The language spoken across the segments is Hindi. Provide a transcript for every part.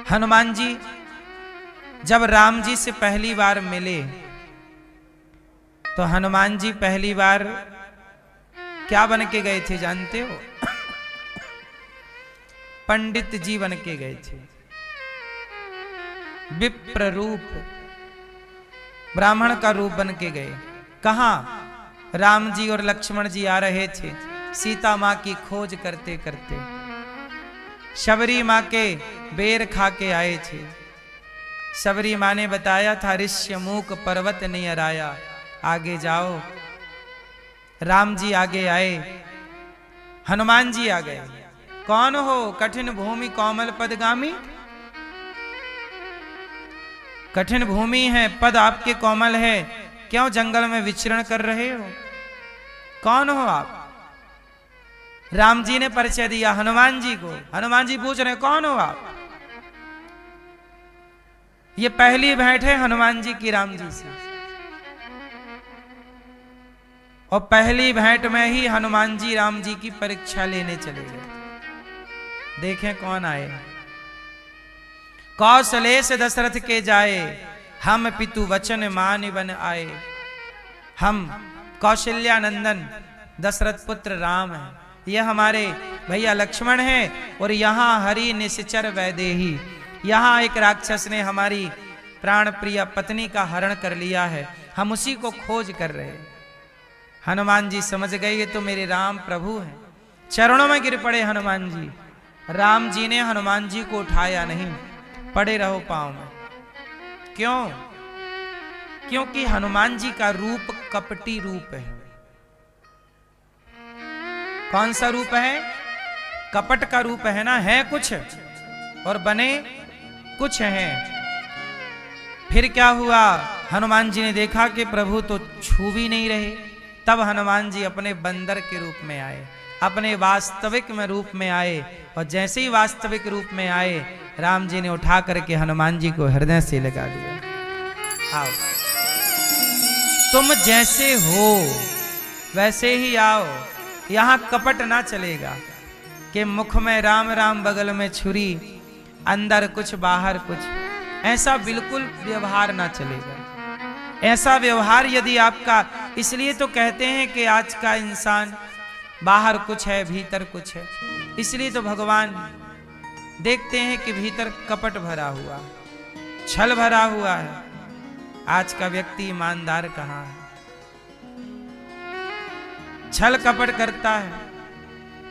हनुमान जी जब राम जी से पहली बार मिले तो हनुमान जी पहली बार क्या बन के गए थे जानते हो? पंडित जी बन के गए थे। विप्र रूप, ब्राह्मण का रूप बन के गए। कहां? राम जी और लक्ष्मण जी आ रहे थे सीता मां की खोज करते करते। शबरी मां के बेर खा के आए थे। शबरी मां ने बताया था ऋष्य मूक पर्वत नहीं राया, आगे जाओ। राम जी आगे आए, हनुमान जी आ गए। कौन हो? कठिन भूमि कोमल पदगामी। कठिन भूमि है, पद आपके कोमल है, क्यों जंगल में विचरण कर रहे हो? कौन हो आप? राम जी ने परिचय दिया हनुमान जी को। हनुमान जी पूछ रहे कौन हो आप? ये पहली भेंट है हनुमान जी की राम जी से, और पहली भेंट में ही हनुमान जी राम जी की परीक्षा लेने चले गए। देखें कौन आए। कौशलेश दशरथ के जाए, हम पितु वचन मान बन आए। हम कौशल्यानंदन दशरथ पुत्र राम हैं, ये हमारे भैया लक्ष्मण हैं, और यहाँ हरि निश्चर वैदेही, यहाँ एक राक्षस ने हमारी प्राण प्रिय पत्नी का हरण कर लिया है, हम उसी को खोज कर रहे हैं। हनुमान जी समझ गए ये तो मेरे राम प्रभु हैं। चरणों में गिर पड़े हनुमान जी। राम जी ने हनुमान जी को उठाया नहीं, पड़े रहो पांव में। क्यों? क्योंकि हनुमान जी का रूप कपटी रूप है। कौन सा रूप है? कपट का रूप है ना। है कुछ और बने कुछ हैं। फिर क्या हुआ? हनुमान जी ने देखा कि प्रभु तो छू भी नहीं रहे। तब हनुमान जी अपने बंदर के रूप में आए, अपने वास्तविक में रूप में आए, और जैसे ही वास्तविक रूप में आए राम जी ने उठा करके हनुमान जी को हृदय से लगा दिया। आओ, तुम जैसे हो वैसे ही आओ, यहां कपट ना चलेगा कि मुख में राम राम बगल में छुरी, अंदर कुछ बाहर कुछ, ऐसा बिल्कुल व्यवहार ना चलेगा। ऐसा व्यवहार यदि आपका, इसलिए तो कहते हैं कि आज का इंसान बाहर कुछ है भीतर कुछ है, इसलिए तो भगवान देखते हैं कि भीतर कपट भरा हुआ, छल भरा हुआ है। आज का व्यक्ति ईमानदार कहाँ है? छल कपट करता है।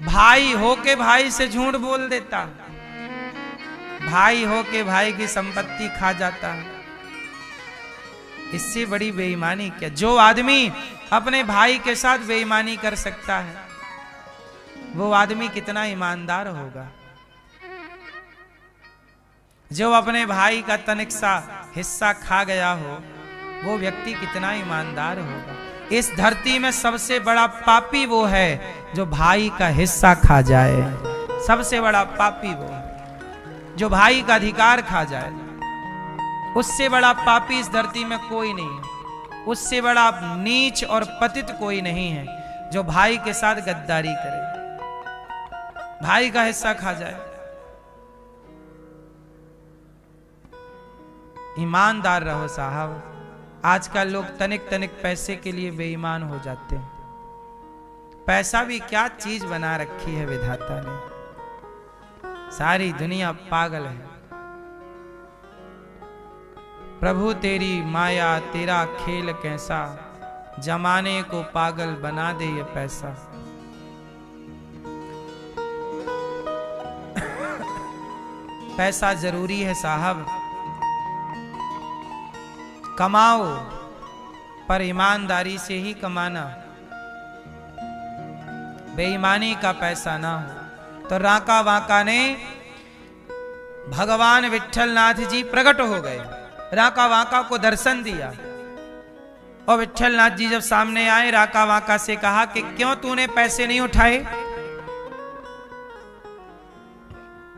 भाई हो के भाई से झूठ बोल देता है, भाई हो के भाई की संपत्ति खा जाता है। इससे बड़ी बेईमानी क्या? जो आदमी अपने भाई के साथ बेईमानी कर सकता है वो आदमी कितना ईमानदार होगा। जो अपने भाई का तनिक सा हिस्सा खा गया हो वो व्यक्ति कितना ईमानदार होगा। इस धरती में सबसे बड़ा पापी वो है जो भाई का हिस्सा खा जाए। सबसे बड़ा पापी वो है जो भाई का अधिकार खा जाए। उससे बड़ा पापी इस धरती में कोई नहीं है। उससे बड़ा नीच और पतित कोई नहीं है जो भाई के साथ गद्दारी करे, भाई का हिस्सा खा जाए। ईमानदार रहो साहब। आजकल लोग तनिक तनिक पैसे के लिए बेईमान हो जाते हैं। पैसा भी क्या चीज बना रखी है विधाता ने। सारी दुनिया पागल है। प्रभु तेरी माया तेरा खेल कैसा, जमाने को पागल बना दे ये पैसा। पैसा जरूरी है साहब, कमाओ पर ईमानदारी से ही कमाना। बेईमानी का पैसा ना हो। तो राका वाका ने भगवान विट्ठलनाथ जी प्रकट हो गए, राका वाका को दर्शन दिया। और विट्ठलनाथ जी जब सामने आए राका वाका से कहा कि क्यों तूने पैसे नहीं उठाए?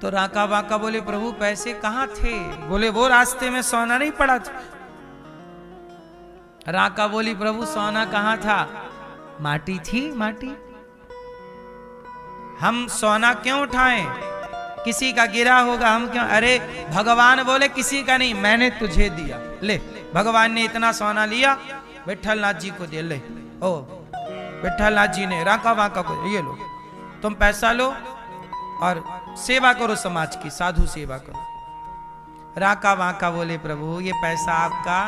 तो राका वाका बोले प्रभु पैसे कहां थे? बोले वो रास्ते में सोना नहीं पड़ा था। राका बोली प्रभु सोना कहां था? माटी थी, माटी। हम सोना क्यों उठाएं? किसी का गिरा होगा हम क्यों, अरे भगवान बोले किसी का नहीं, मैंने तुझे दिया, ले भगवान ने इतना सोना लिया, विठलनाथ जी को दे, ले ओ विठलनाथ जी ने राका वाका को, ये लो तुम पैसा लो और सेवा करो समाज की, साधु सेवा करो। राका वाका बोले प्रभु ये पैसा आपका,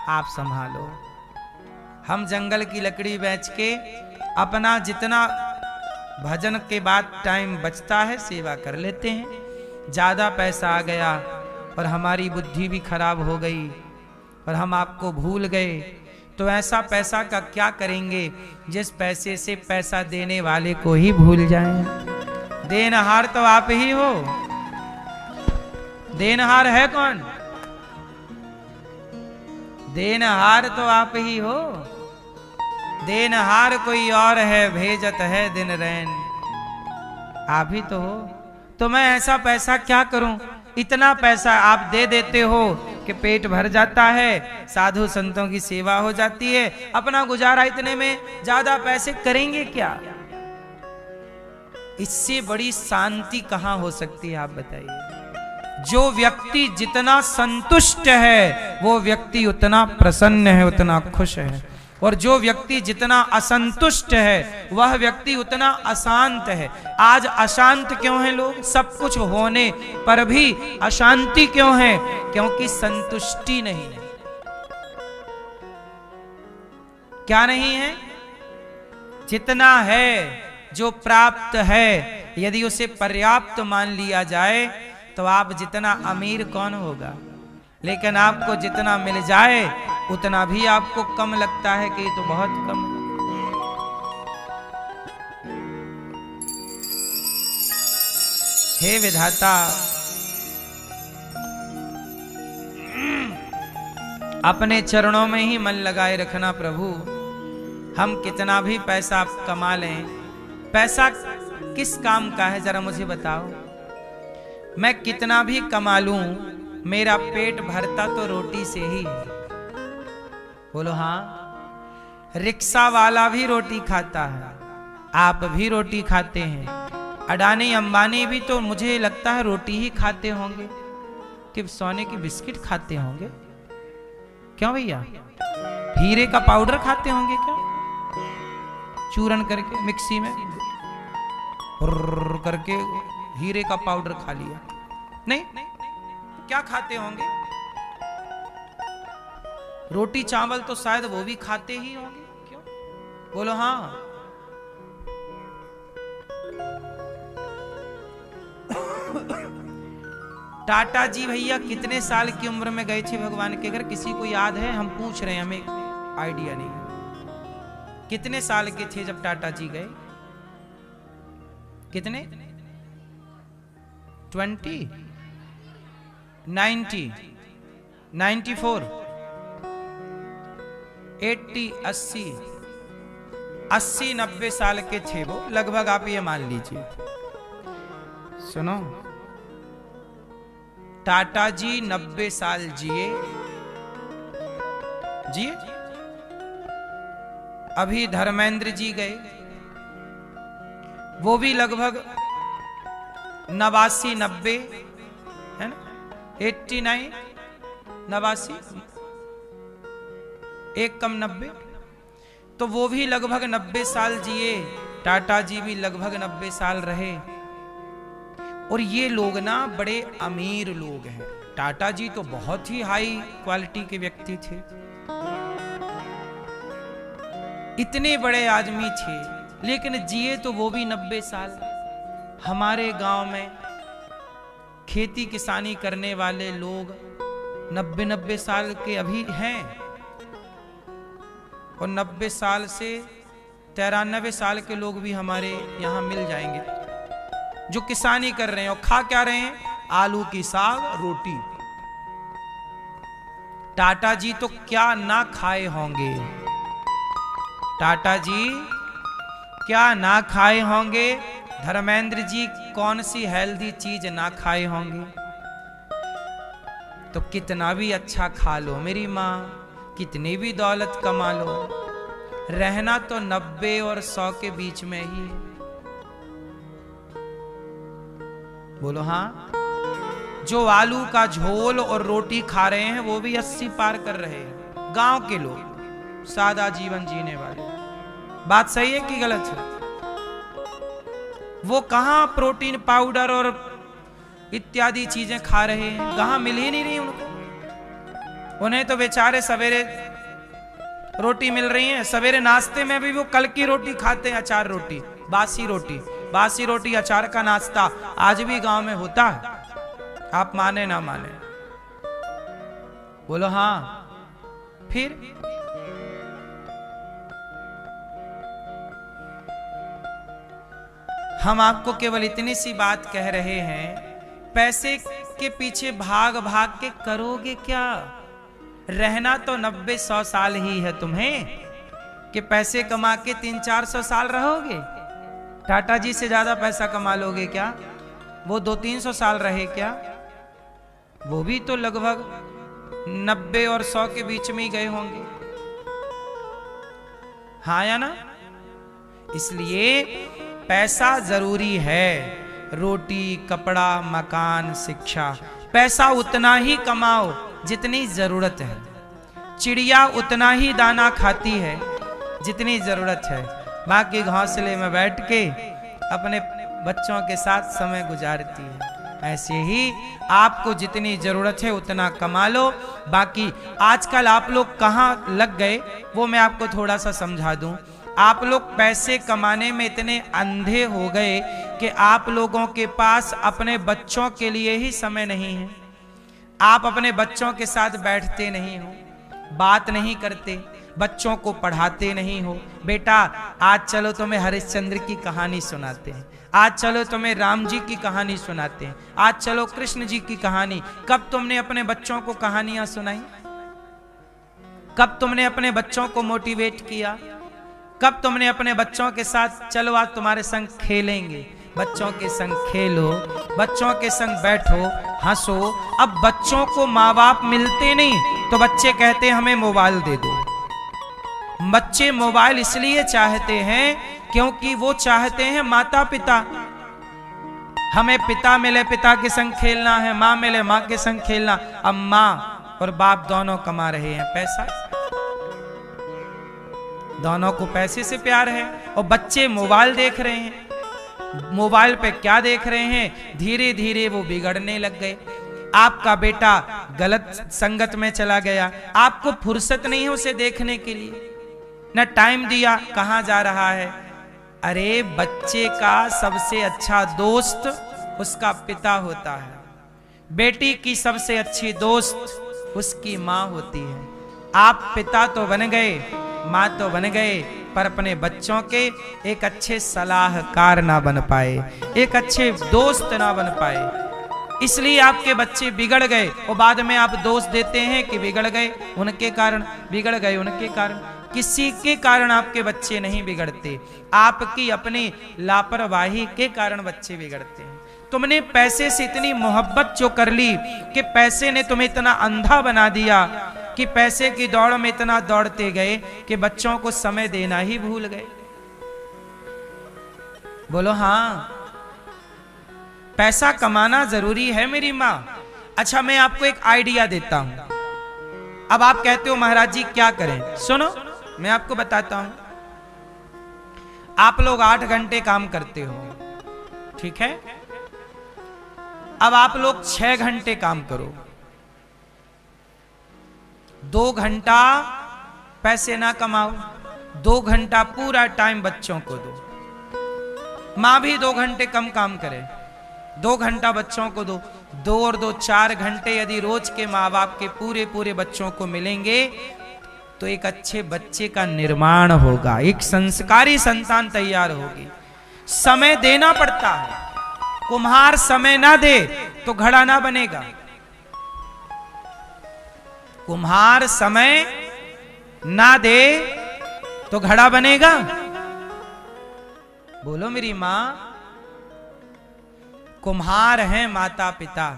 आप संभालो, हम जंगल की लकड़ी बेच के अपना जितना भजन के बाद टाइम बचता है सेवा कर लेते हैं। ज्यादा पैसा आ गया और हमारी बुद्धि भी खराब हो गई और हम आपको भूल गए, तो ऐसा पैसा का क्या करेंगे जिस पैसे से पैसा देने वाले को ही भूल जाएं। देनहार तो आप ही हो, देनहार है कौन, देनहार तो आप ही हो, देनहार कोई और है, भेजत है दिन रैन, आप ही तो हो। तो मैं ऐसा पैसा क्या करूं, इतना पैसा आप दे देते हो कि पेट भर जाता है, साधु संतों की सेवा हो जाती है, अपना गुजारा इतने में, ज्यादा पैसे करेंगे क्या। इससे बड़ी शांति कहां हो सकती है आप बताइए। जो व्यक्ति जितना संतुष्ट है वो व्यक्ति उतना प्रसन्न है, उतना खुश है, और जो व्यक्ति जितना असंतुष्ट है वह व्यक्ति उतना अशांत है। आज अशांत क्यों है लोग, सब कुछ होने पर भी अशांति क्यों है, क्योंकि संतुष्टि नहीं है। क्या नहीं है, जितना है जो प्राप्त है यदि उसे पर्याप्त मान लिया जाए तो आप जितना अमीर कौन होगा, लेकिन आपको जितना मिल जाए उतना भी आपको कम लगता है कि ये तो बहुत कम है। हे विधाता, अपने चरणों में ही मन लगाए रखना प्रभु। हम कितना भी पैसा कमा लें, पैसा किस काम का है जरा मुझे बताओ। मैं कितना भी कमा लूं मेरा पेट भरता तो रोटी से ही है। बोलो हाँ, रिक्शा वाला भी रोटी खाता है, आप भी रोटी खाते हैं, अडानी अंबानी भी तो मुझे लगता है रोटी ही खाते होंगे कि सोने की बिस्किट खाते होंगे। क्यों भैया, हीरे का पाउडर खाते होंगे क्या, चूरन करके मिक्सी में करके हीरे का पाउडर खा लिया, नहीं क्या खाते होंगे। रोटी चावल तो शायद वो भी खाते ही होंगे, क्यों बोलो हाँ। टाटा जी भैया कितने साल की उम्र में गए थे भगवान के घर, किसी को याद है, हम पूछ रहे हैं, हमें आइडिया नहीं। कितने साल के थे जब टाटा जी गए, कितने 20 90 94 80 80 90 साल के थे वो लगभग, आप ये मान लीजिए। सुनो, टाटा जी 90 साल जिए। अभी धर्मेंद्र जी गए, वो भी लगभग 89 90 है ना, 89 89 एक कम 90, तो वो भी लगभग 90 साल जिए। टाटा जी भी लगभग 90 साल रहे। और ये लोग ना बड़े अमीर लोग हैं। टाटा जी तो बहुत ही हाई क्वालिटी के व्यक्ति थे, इतने बड़े आदमी थे, लेकिन जिए तो वो भी 90 साल। हमारे गांव में खेती किसानी करने वाले लोग 90 साल के अभी हैं, और 90 साल से 93 साल के लोग भी हमारे यहाँ मिल जाएंगे, जो किसानी कर रहे हैं और खा क्या रहे हैं, आलू की साग रोटी। टाटा जी तो क्या ना खाए होंगे, टाटा जी क्या ना खाए होंगे, धर्मेंद्र जी कौन सी हेल्दी चीज ना खाए होंगे। तो कितना भी अच्छा खा लो मेरी माँ, कितनी भी दौलत कमा लो, रहना तो 90 और 100 के बीच में ही है। बोलो हाँ। जो आलू का झोल और रोटी खा रहे हैं वो भी 80 पार कर रहे हैं, गांव के लोग, सादा जीवन जीने वाले। बात सही है कि गलत है? वो कहां प्रोटीन पाउडर और इत्यादि चीजें खा रहे हैं, कहां मिल ही नहीं रही उनको। उन्हें तो बेचारे सवेरे रोटी मिल रही है, सवेरे नाश्ते में भी वो कल की रोटी खाते हैं, अचार रोटी, बासी रोटी, बासी रोटी अचार का नाश्ता आज भी गांव में होता है, आप माने ना माने। बोलो हाँ। फिर हम आपको केवल इतनी सी बात कह रहे हैं, पैसे के पीछे भाग भाग के करोगे क्या? रहना तो 90-100 साल ही है तुम्हें, कि पैसे कमा के 300-400 साल रहोगे? टाटा जी से ज्यादा पैसा कमा लोगे क्या? वो 200-300 साल रहे क्या? वो भी तो लगभग 90 और 100 के बीच में ही गए होंगे, हाँ या ना? इसलिए पैसा जरूरी है, रोटी, कपड़ा, मकान, शिक्षा। पैसा उतना ही कमाओ जितनी जरूरत है। चिड़िया उतना ही दाना खाती है जितनी जरूरत है, बाकी घोंसले में बैठ के अपने बच्चों के साथ समय गुजारती है। ऐसे ही आपको जितनी जरूरत है उतना कमा लो। बाकी आजकल आप लोग कहाँ लग गए वो मैं आपको थोड़ा सा समझा दूं। आप लोग पैसे कमाने में इतने अंधे हो गए कि आप लोगों के पास अपने बच्चों के लिए ही समय नहीं है। आप अपने बच्चों के साथ बैठते नहीं हो, बात नहीं करते, बच्चों को पढ़ाते नहीं हो। बेटा आज चलो तुम्हें हरिश्चंद्र की कहानी सुनाते हैं, आज चलो तुम्हें राम जी की कहानी सुनाते हैं, आज चलो कृष्ण जी की कहानी। कब तुमने अपने बच्चों को कहानियां सुनाई? कब तुमने अपने बच्चों को मोटिवेट किया? कब तुमने अपने बच्चों के साथ चलो आज तुम्हारे संग खेलेंगे? बच्चों के संग खेलो, बच्चों के संग बैठो, हंसो। अब बच्चों को माँ बाप मिलते नहीं तो बच्चे कहते हैं हमें मोबाइल दे दो। बच्चे मोबाइल इसलिए चाहते हैं क्योंकि वो चाहते हैं माता पिता, हमें पिता मिले, पिता के संग खेलना है, माँ मिले, माँ के संग खेलना। अब माँ और बाप दोनों कमा रहे हैं पैसा, दोनों को पैसे से प्यार है, और बच्चे मोबाइल देख रहे हैं। मोबाइल पे क्या देख रहे हैं? धीरे धीरे वो बिगड़ने लग गए। आपका बेटा गलत संगत में चला गया, आपको फुर्सत नहीं है उसे देखने के लिए, न टाइम दिया, कहां जा रहा है? अरे बच्चे का सबसे अच्छा दोस्त उसका पिता होता है, बेटी की सबसे अच्छी दोस्त उसकी माँ होती है। आप पिता तो बन गए, माँ तो बन गए, पर अपने बच्चों के एक अच्छे सलाहकार ना बन पाए, एक अच्छे दोस्त ना बन पाए। इसलिए आपके बच्चे बिगड़ गए, और बाद में आप दोष देते हैं कि बिगड़ गए उनके कारण, बिगड़ गए उनके कारण। किसी के कारण आपके बच्चे नहीं बिगड़ते, आपकी अपनी लापरवाही के कारण बच्चे बिगड़ते हैं। तुमने पैसे से इतनी मोहब्बत जो कर ली कि पैसे ने तुम्हें इतना अंधा बना दिया कि पैसे की दौड़ में इतना दौड़ते गए कि बच्चों को समय देना ही भूल गए। बोलो हाँ। पैसा कमाना जरूरी है मेरी माँ। अच्छा मैं आपको एक आइडिया देता हूं। अब आप कहते हो महाराज जी क्या करें? सुनो मैं आपको बताता हूं। आप लोग 8 घंटे काम करते हो, ठीक है? अब आप लोग 6 घंटे काम करो, 2 घंटा पैसे ना कमाओ, 2 घंटा पूरा टाइम बच्चों को दो। मां भी 2 घंटे कम काम करे, 2 घंटा बच्चों को दो। 2 और 2 4 घंटे यदि रोज के माँ बाप के पूरे पूरे बच्चों को मिलेंगे तो एक अच्छे बच्चे का निर्माण होगा, एक संस्कारी संतान तैयार होगी। समय देना पड़ता है। कुम्हार समय ना दे तो घड़ा ना बनेगा। कुम्हार समय ना दे तो घड़ा बनेगा? बोलो मेरी मां। कुम्हार है माता पिता।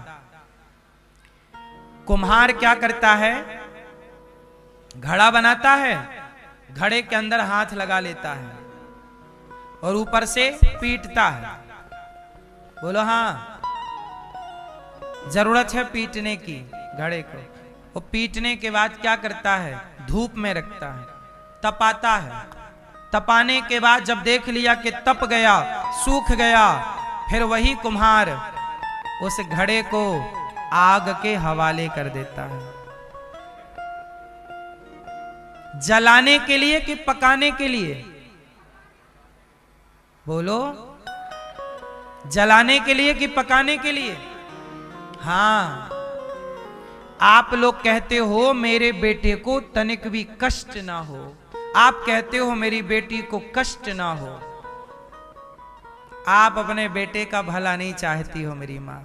कुम्हार क्या करता है? घड़ा बनाता है, घड़े के अंदर हाथ लगा लेता है और ऊपर से पीटता है। बोलो हाँ। जरूरत है पीटने की घड़े को। वो पीटने के बाद क्या करता है, धूप में रखता है, तपाता है। तपाने के बाद जब देख लिया कि तप गया, सूख गया, फिर वही कुम्हार उस घड़े को आग के हवाले कर देता है। जलाने के लिए कि पकाने के लिए? बोलो, जलाने के लिए कि पकाने के लिए? हाँ, आप लोग कहते हो मेरे बेटे को तनिक भी कष्ट ना हो, आप कहते हो मेरी बेटी को कष्ट ना हो। आप अपने बेटे का भला नहीं चाहती हो मेरी मां।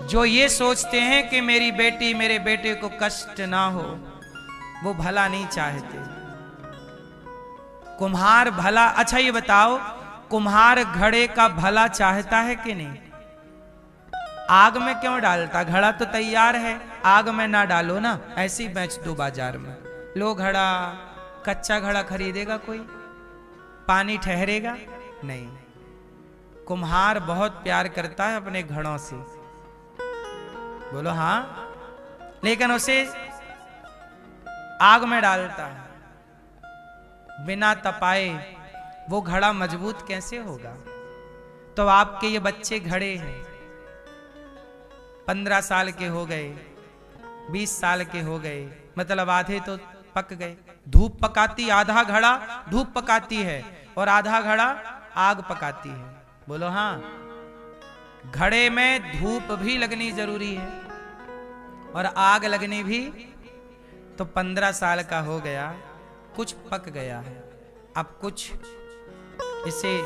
जो ये सोचते हैं कि मेरी बेटी मेरे बेटे को कष्ट ना हो, वो भला नहीं चाहते। कुम्हार भला, अच्छा ये बताओ, कुम्हार घड़े का भला चाहता है कि नहीं? आग में क्यों डालता? घड़ा तो तैयार है, आग में ना डालो ना, ऐसे ही बेच दो बाजार में। लो घड़ा, कच्चा घड़ा खरीदेगा कोई? पानी ठहरेगा नहीं। कुम्हार बहुत प्यार करता है अपने घड़ों से, बोलो हाँ, लेकिन उसे आग में डालता है। बिना तपाए वो घड़ा मजबूत कैसे होगा? तो आपके ये बच्चे घड़े हैं, 15 साल के हो गए, 20 साल के हो गए, मतलब आधे तो पक गए। धूप पकाती, आधा घड़ा धूप पकाती है और आधा घड़ा आग पकाती है, बोलो हाँ। घड़े में धूप भी लगनी जरूरी है और आग लगनी भी। तो 15 साल का हो गया, कुछ पक गया है, अब कुछ इसे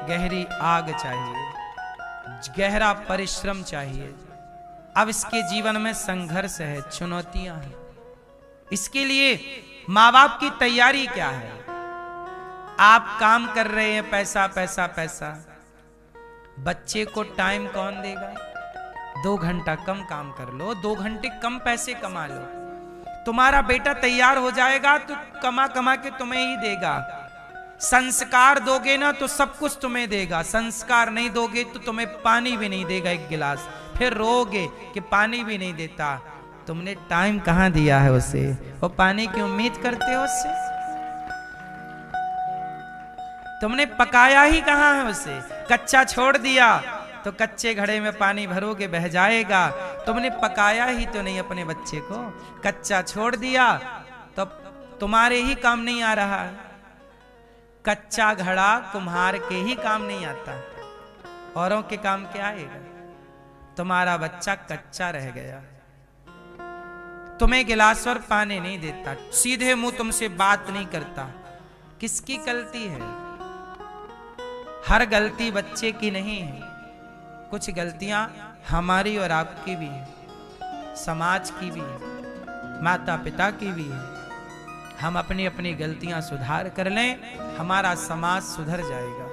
गहरी आग चाहिए, गहरा परिश्रम चाहिए। अब इसके जीवन में संघर्ष है, चुनौतियां हैं। इसके लिए माँ बाप की तैयारी क्या है? आप काम कर रहे हैं, पैसा पैसा पैसा, बच्चे को टाइम कौन देगा? 2 घंटा कम काम कर लो, 2 घंटे कम पैसे कमा लो, तुम्हारा बेटा तैयार हो जाएगा तो कमा कमा के तुम्हें ही देगा। संस्कार दोगे ना तो सब कुछ तुम्हें देगा, संस्कार नहीं दोगे तो तुम्हें पानी भी नहीं देगा एक गिलास, फिर रोगे कि पानी भी नहीं देता। तुमने टाइम कहां दिया है उसे? वो पानी की उम्मीद करते हो उससे? तुमने पकाया ही कहां है उसे? कच्चा छोड़ दिया तो कच्चे घड़े में पानी भरोगे बह जाएगा। तुमने पकाया ही तो नहीं अपने बच्चे को, कच्चा छोड़ दिया तो तुम्हारे ही काम नहीं आ रहा। कच्चा घड़ा कुम्हार के ही काम नहीं आता, औरों के काम क्या आएगा? तुम्हारा बच्चा कच्चा रह गया, तुम्हें गिलासवर पानी नहीं देता, सीधे मुंह तुमसे बात नहीं करता। किसकी गलती है? हर गलती बच्चे की नहीं है, कुछ गलतियां हमारी और आपकी भी है, समाज की भी है, माता पिता की भी है। हम अपनी अपनी गलतियां सुधार कर लें, हमारा समाज सुधर जाएगा।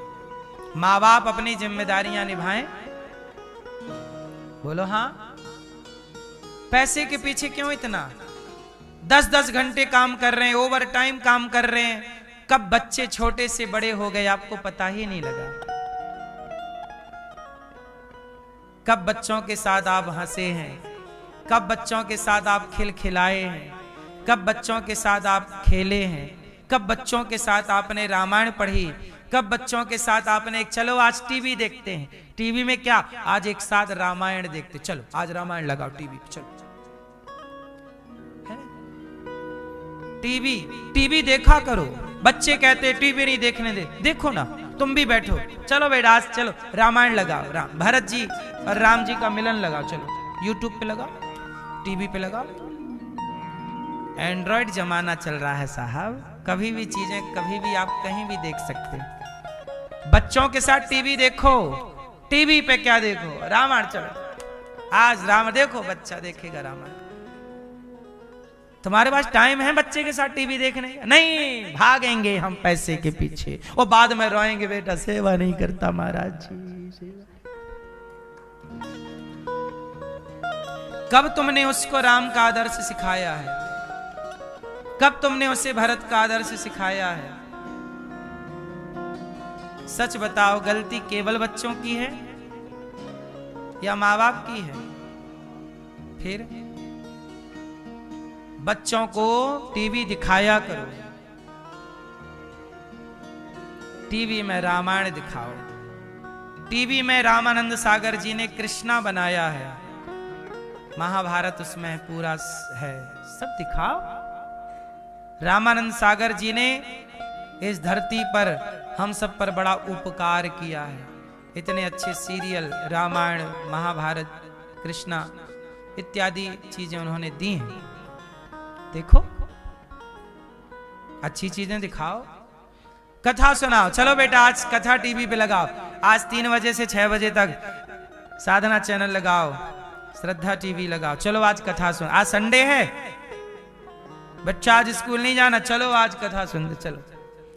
माँ बाप अपनी जिम्मेदारियां निभाएं, बोलो हाँ। पैसे के पीछे क्यों इतना? 10-10 घंटे काम कर रहे हैं, ओवर टाइम काम कर रहे हैं, कब बच्चे छोटे से बड़े हो गए आपको पता ही नहीं लगा। कब बच्चों के साथ आप हंसे हैं, कब बच्चों के साथ आप खिलखिलाए हैं, कब बच्चों के साथ आप खेले हैं, कब बच्चों के साथ आपने रामायण पढ़ी, कब बच्चों के साथ आपने चलो आज टीवी देखते हैं, टीवी में क्या आज एक साथ रामायण देखते, चलो आज रामायण लगाओ टीवी पे, चलो टीवी देखा करो। बच्चे कहते टीवी नहीं देखने दे, देखो ना, तुम भी बैठो, चलो बेटा आज चलो रामायण लगाओ, भरत जी और राम जी का मिलन लगाओ, चलो यूट्यूब पे लगाओ, टीवी पे लगाओ। एंड्रॉइड जमाना चल रहा है साहब, कभी भी चीजें कभी भी आप कहीं भी देख सकते हैं। बच्चों के साथ टीवी देखो, टीवी पे क्या देखो, रामायण, चलो आज रामायण देखो, बच्चा देखेगा रामायण। तुम्हारे पास टाइम है बच्चे के साथ टीवी देखने का? नहीं, भागेंगे हम पैसे के पीछे, वो बाद में रोएंगे बेटा सेवा नहीं करता महाराज जी सेवा। कब तुमने उसको राम का आदर्श सिखाया है? कब तुमने उसे भरत का आदर्श सिखाया है? सच बताओ, गलती केवल बच्चों की है? या माँ बाप की है? फिर बच्चों को टीवी दिखाया करो, टीवी में रामायण दिखाओ। टीवी में रामानंद सागर जी ने कृष्णा बनाया है, महाभारत उसमें पूरा है, सब दिखाओ। रामानंद सागर जी ने इस धरती पर हम सब पर बड़ा उपकार किया है। इतने अच्छे सीरियल रामायण, महाभारत, कृष्णा इत्यादि चीजें उन्होंने दी हैं। देखो, अच्छी चीजें दिखाओ, कथा सुनाओ। चलो बेटा आज कथा टीवी पे लगाओ, आज 3 बजे से 6 बजे तक साधना चैनल लगाओ, श्रद्धा टीवी लगाओ, चलो आज कथा सुन। आज संडे है, बच्चा आज स्कूल नहीं जाना, चलो आज कथा सुन। चलो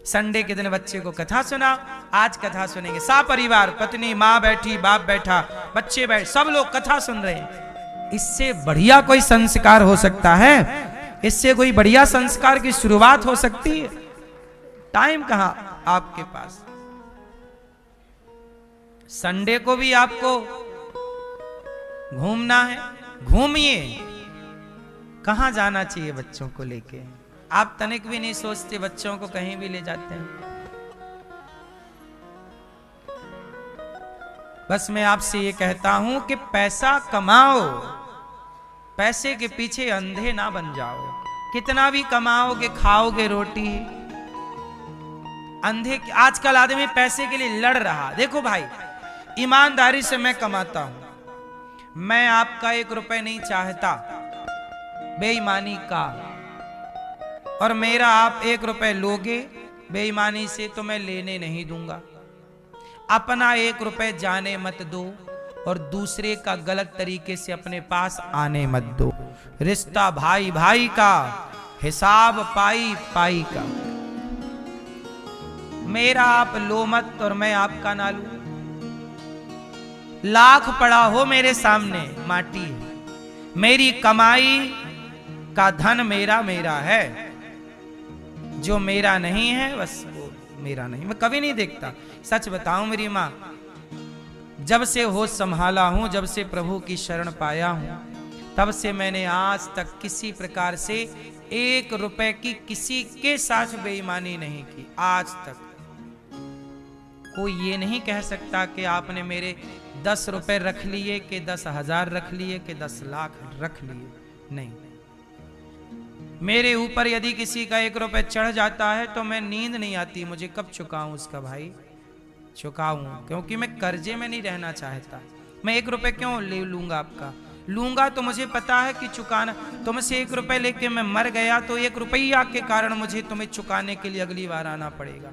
संडे के दिन बच्चे को कथा सुनाओ, आज कथा सुनेंगे। सा परिवार, पत्नी, माँ बैठी, बाप बैठा, बच्चे बैठ, सब लोग कथा सुन रहे हैं। इससे बढ़िया कोई संस्कार हो सकता है? इससे कोई बढ़िया संस्कार की शुरुआत हो सकती है? टाइम कहां आपके पास? संडे को भी आपको घूमना है, घूमिए। कहां जाना चाहिए बच्चों को लेके? आप तनिक भी नहीं सोचते, बच्चों को कहीं भी ले जाते हैं। बस मैं आपसे ये कहता हूं कि पैसा कमाओ, पैसे के पीछे अंधे ना बन जाओ। कितना भी कमाओगे, खाओगे रोटी अंधे। आजकल आदमी पैसे के लिए लड़ रहा। देखो भाई, ईमानदारी से मैं कमाता हूं, मैं आपका 1 रुपए नहीं चाहता बेईमानी का, और मेरा आप 1 रुपए लोगे बेईमानी से तो मैं लेने नहीं दूंगा। अपना 1 रुपए जाने मत दो और दूसरे का गलत तरीके से अपने पास आने मत दो। रिश्ता भाई भाई का, हिसाब पाई पाई का। मेरा आप लो मत और मैं आपका ना लूं। लाख पड़ा हो मेरे सामने, माटी है। मेरी कमाई का धन मेरा मेरा है, जो मेरा नहीं है बस वो मेरा नहीं। मैं कभी नहीं देखता, सच बताऊं मेरी माँ, जब से होश संभाला हूं, जब से प्रभु की शरण पाया हूं, तब से मैंने आज तक किसी प्रकार से 1 रुपए की किसी के साथ बेईमानी नहीं की। आज तक कोई ये नहीं कह सकता कि आपने मेरे 10 रुपए रख लिए, कि 10,000 रख लिए, कि 10 लाख रख लिए। नहीं, मेरे ऊपर यदि किसी का 1 रुपए चढ़ जाता है तो मैं नींद नहीं आती, मुझे कब चुकाऊं उसका भाई, चुकाऊं, क्योंकि मैं कर्जे में नहीं रहना चाहता। मैं 1 रुपए क्यों ले लूंगा आपका? लूंगा तो मुझे पता है कि चुकाना। तुमसे 1 रुपए लेके मैं मर गया तो 1 रुपया के कारण मुझे तुम्हें चुकाने के लिए अगली बार आना पड़ेगा।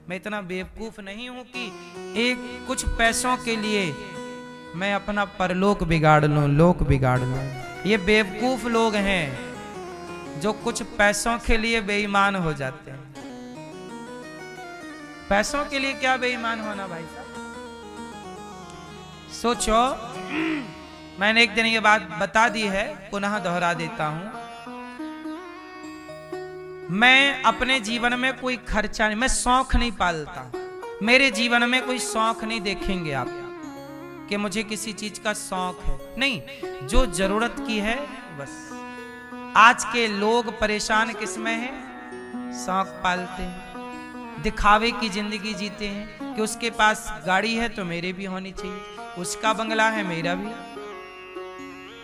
मैं इतना बेवकूफ नहीं हूं कि कुछ पैसों के लिए मैं अपना परलोक बिगाड़ लूं, लोक बिगाड़ लूं। ये बेवकूफ लोग हैं जो कुछ पैसों के लिए बेईमान हो जाते हैं। पैसों के लिए क्या बेईमान होना भाई साहब? सोचो, मैंने एक दिन ये बात बता दी है, पुनः दोहरा देता हूं। मैं अपने जीवन में कोई खर्चा नहीं, मैं शौक नहीं पालता। मेरे जीवन में कोई शौक नहीं देखेंगे आप कि मुझे किसी चीज का शौक है, नहीं। जो जरूरत की है बस। आज के लोग परेशान किसमें हैं? शौक पालते हैं, दिखावे की जिंदगी जीते हैं कि उसके पास गाड़ी है तो मेरे भी होनी चाहिए, उसका बंगला है मेरा भी,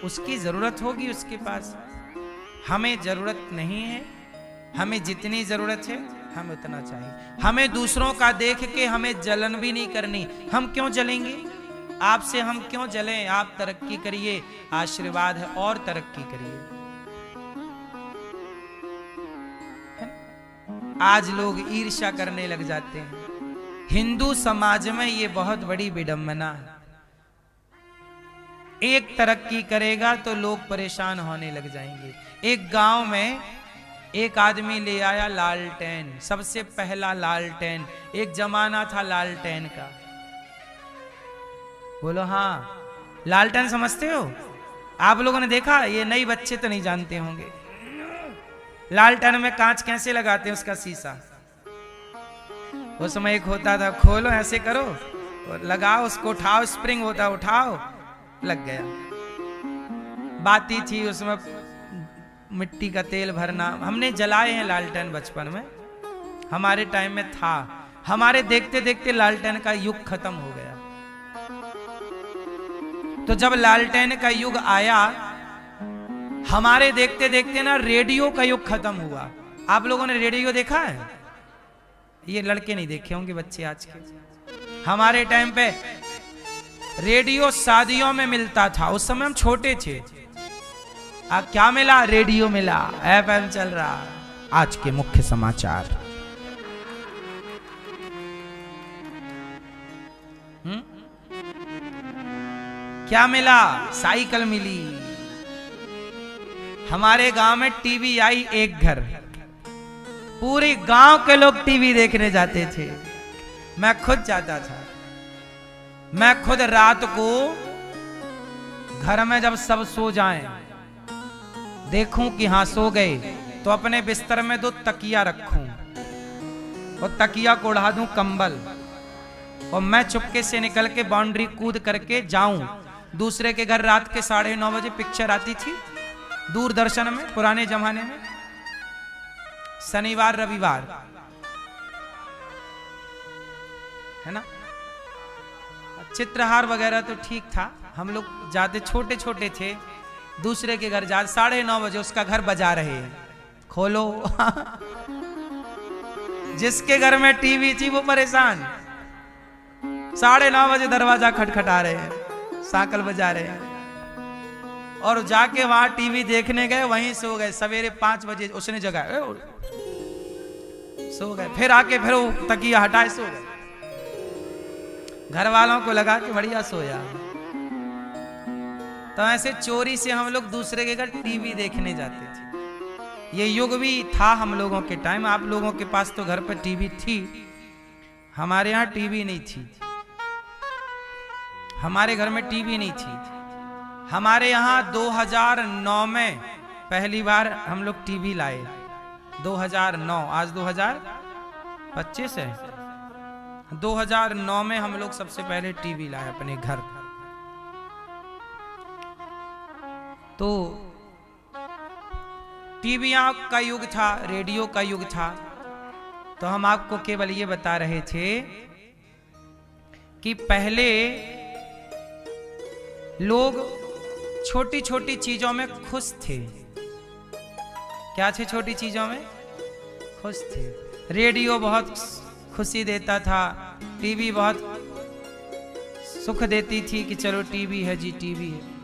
उसकी जरूरत होगी उसके पास। हमें जरूरत नहीं है, हमें जितनी जरूरत है हम उतना चाहिए। हमें दूसरों का देख के हमें जलन भी नहीं करनी। हम क्यों जलेंगे? आपसे हम क्यों जलें? आप तरक्की करिए, आशीर्वाद है, और तरक्की करिए। आज लोग ईर्ष्या करने लग जाते हैं। हिंदू समाज में ये बहुत बड़ी विडंबना है। एक तरक्की करेगा तो लोग परेशान होने लग जाएंगे। एक गांव में एक आदमी ले आया लालटेन, सबसे पहला लालटेन। एक जमाना था लालटेन का। बोलो हाँ, लालटेन समझते हो? आप लोगों ने देखा? ये नई बच्चे तो नहीं जानते होंगे। लालटेन में कांच कैसे लगाते हैं, उसका शीशा। उस समय एक होता था, खोलो ऐसे करो और लगाओ, उसको उठाओ, स्प्रिंग होता उठाओ, लग गया। बाती थी उसमें मिट्टी का तेल भरना, हमने जलाए हैं लालटेन बचपन में, हमारे टाइम में था। हमारे देखते देखते लालटेन का युग खत्म हो गया। तो जब लालटेन का युग आया, हमारे देखते देखते ना रेडियो का युग खत्म हुआ। आप लोगों ने रेडियो देखा है? ये लड़के नहीं देखे होंगे, बच्चे आज के। हमारे टाइम पे रेडियो शादियों में मिलता था, उस समय हम छोटे थे। क्या मिला? रेडियो मिला, एफएम चल रहा। आज के मुख्य समाचार। क्या मिला? साइकिल मिली। हमारे गांव में टीवी आई एक घर, पूरे गांव के लोग टीवी देखने जाते थे। मैं खुद जाता था। मैं खुद रात को घर में जब सब सो जाएं, देखूं कि हाँ सो गए, तो अपने बिस्तर में 2 तकिया रखूं और तकिया को उड़ा दूं कंबल, और मैं चुपके से निकल के बाउंड्री कूद करके जाऊं दूसरे के घर। रात के 9:30 बजे पिक्चर आती थी दूरदर्शन में, पुराने जमाने में, शनिवार रविवार, है ना। चित्रहार वगैरह तो ठीक था, हम लोग जाते, छोटे छोटे थे, दूसरे के घर जा 9:30 बजे उसका घर बजा रहे हैं, खोलो। जिसके घर में टीवी थी वो परेशान, 9:30 बजे दरवाजा खटखटा रहे हैं, साकल बजा रहे हैं, और जाके वहां टीवी देखने गए, वहीं सो गए। सवेरे 5 बजे उसने जगाया, सो गए। फिर आके फिर वो तकिया हटाए, सो गए। घर वालों को लगा कि बढ़िया सोया। तो ऐसे चोरी से हम लोग दूसरे के घर टीवी देखने जाते थे। ये युग भी था हम लोगों के टाइम। आप लोगों के पास तो घर पर टीवी थी, हमारे यहाँ टीवी नहीं थी। हमारे घर में टीवी नहीं थी। हमारे यहाँ 2009 में पहली बार हम लोग टीवी लाए। 2009, आज 2025 है। 2009 में हम लोग सबसे पहले टीवी लाए अपने घर। तो टीवियां का युग था, रेडियो का युग था। तो हम आपको केवल ये बता रहे थे कि पहले लोग छोटी छोटी चीजों में खुश थे। क्या थे? छोटी चीजों में खुश थे। रेडियो बहुत खुशी देता था, टीवी बहुत सुख देती थी कि चलो टीवी है जी, टीवी है।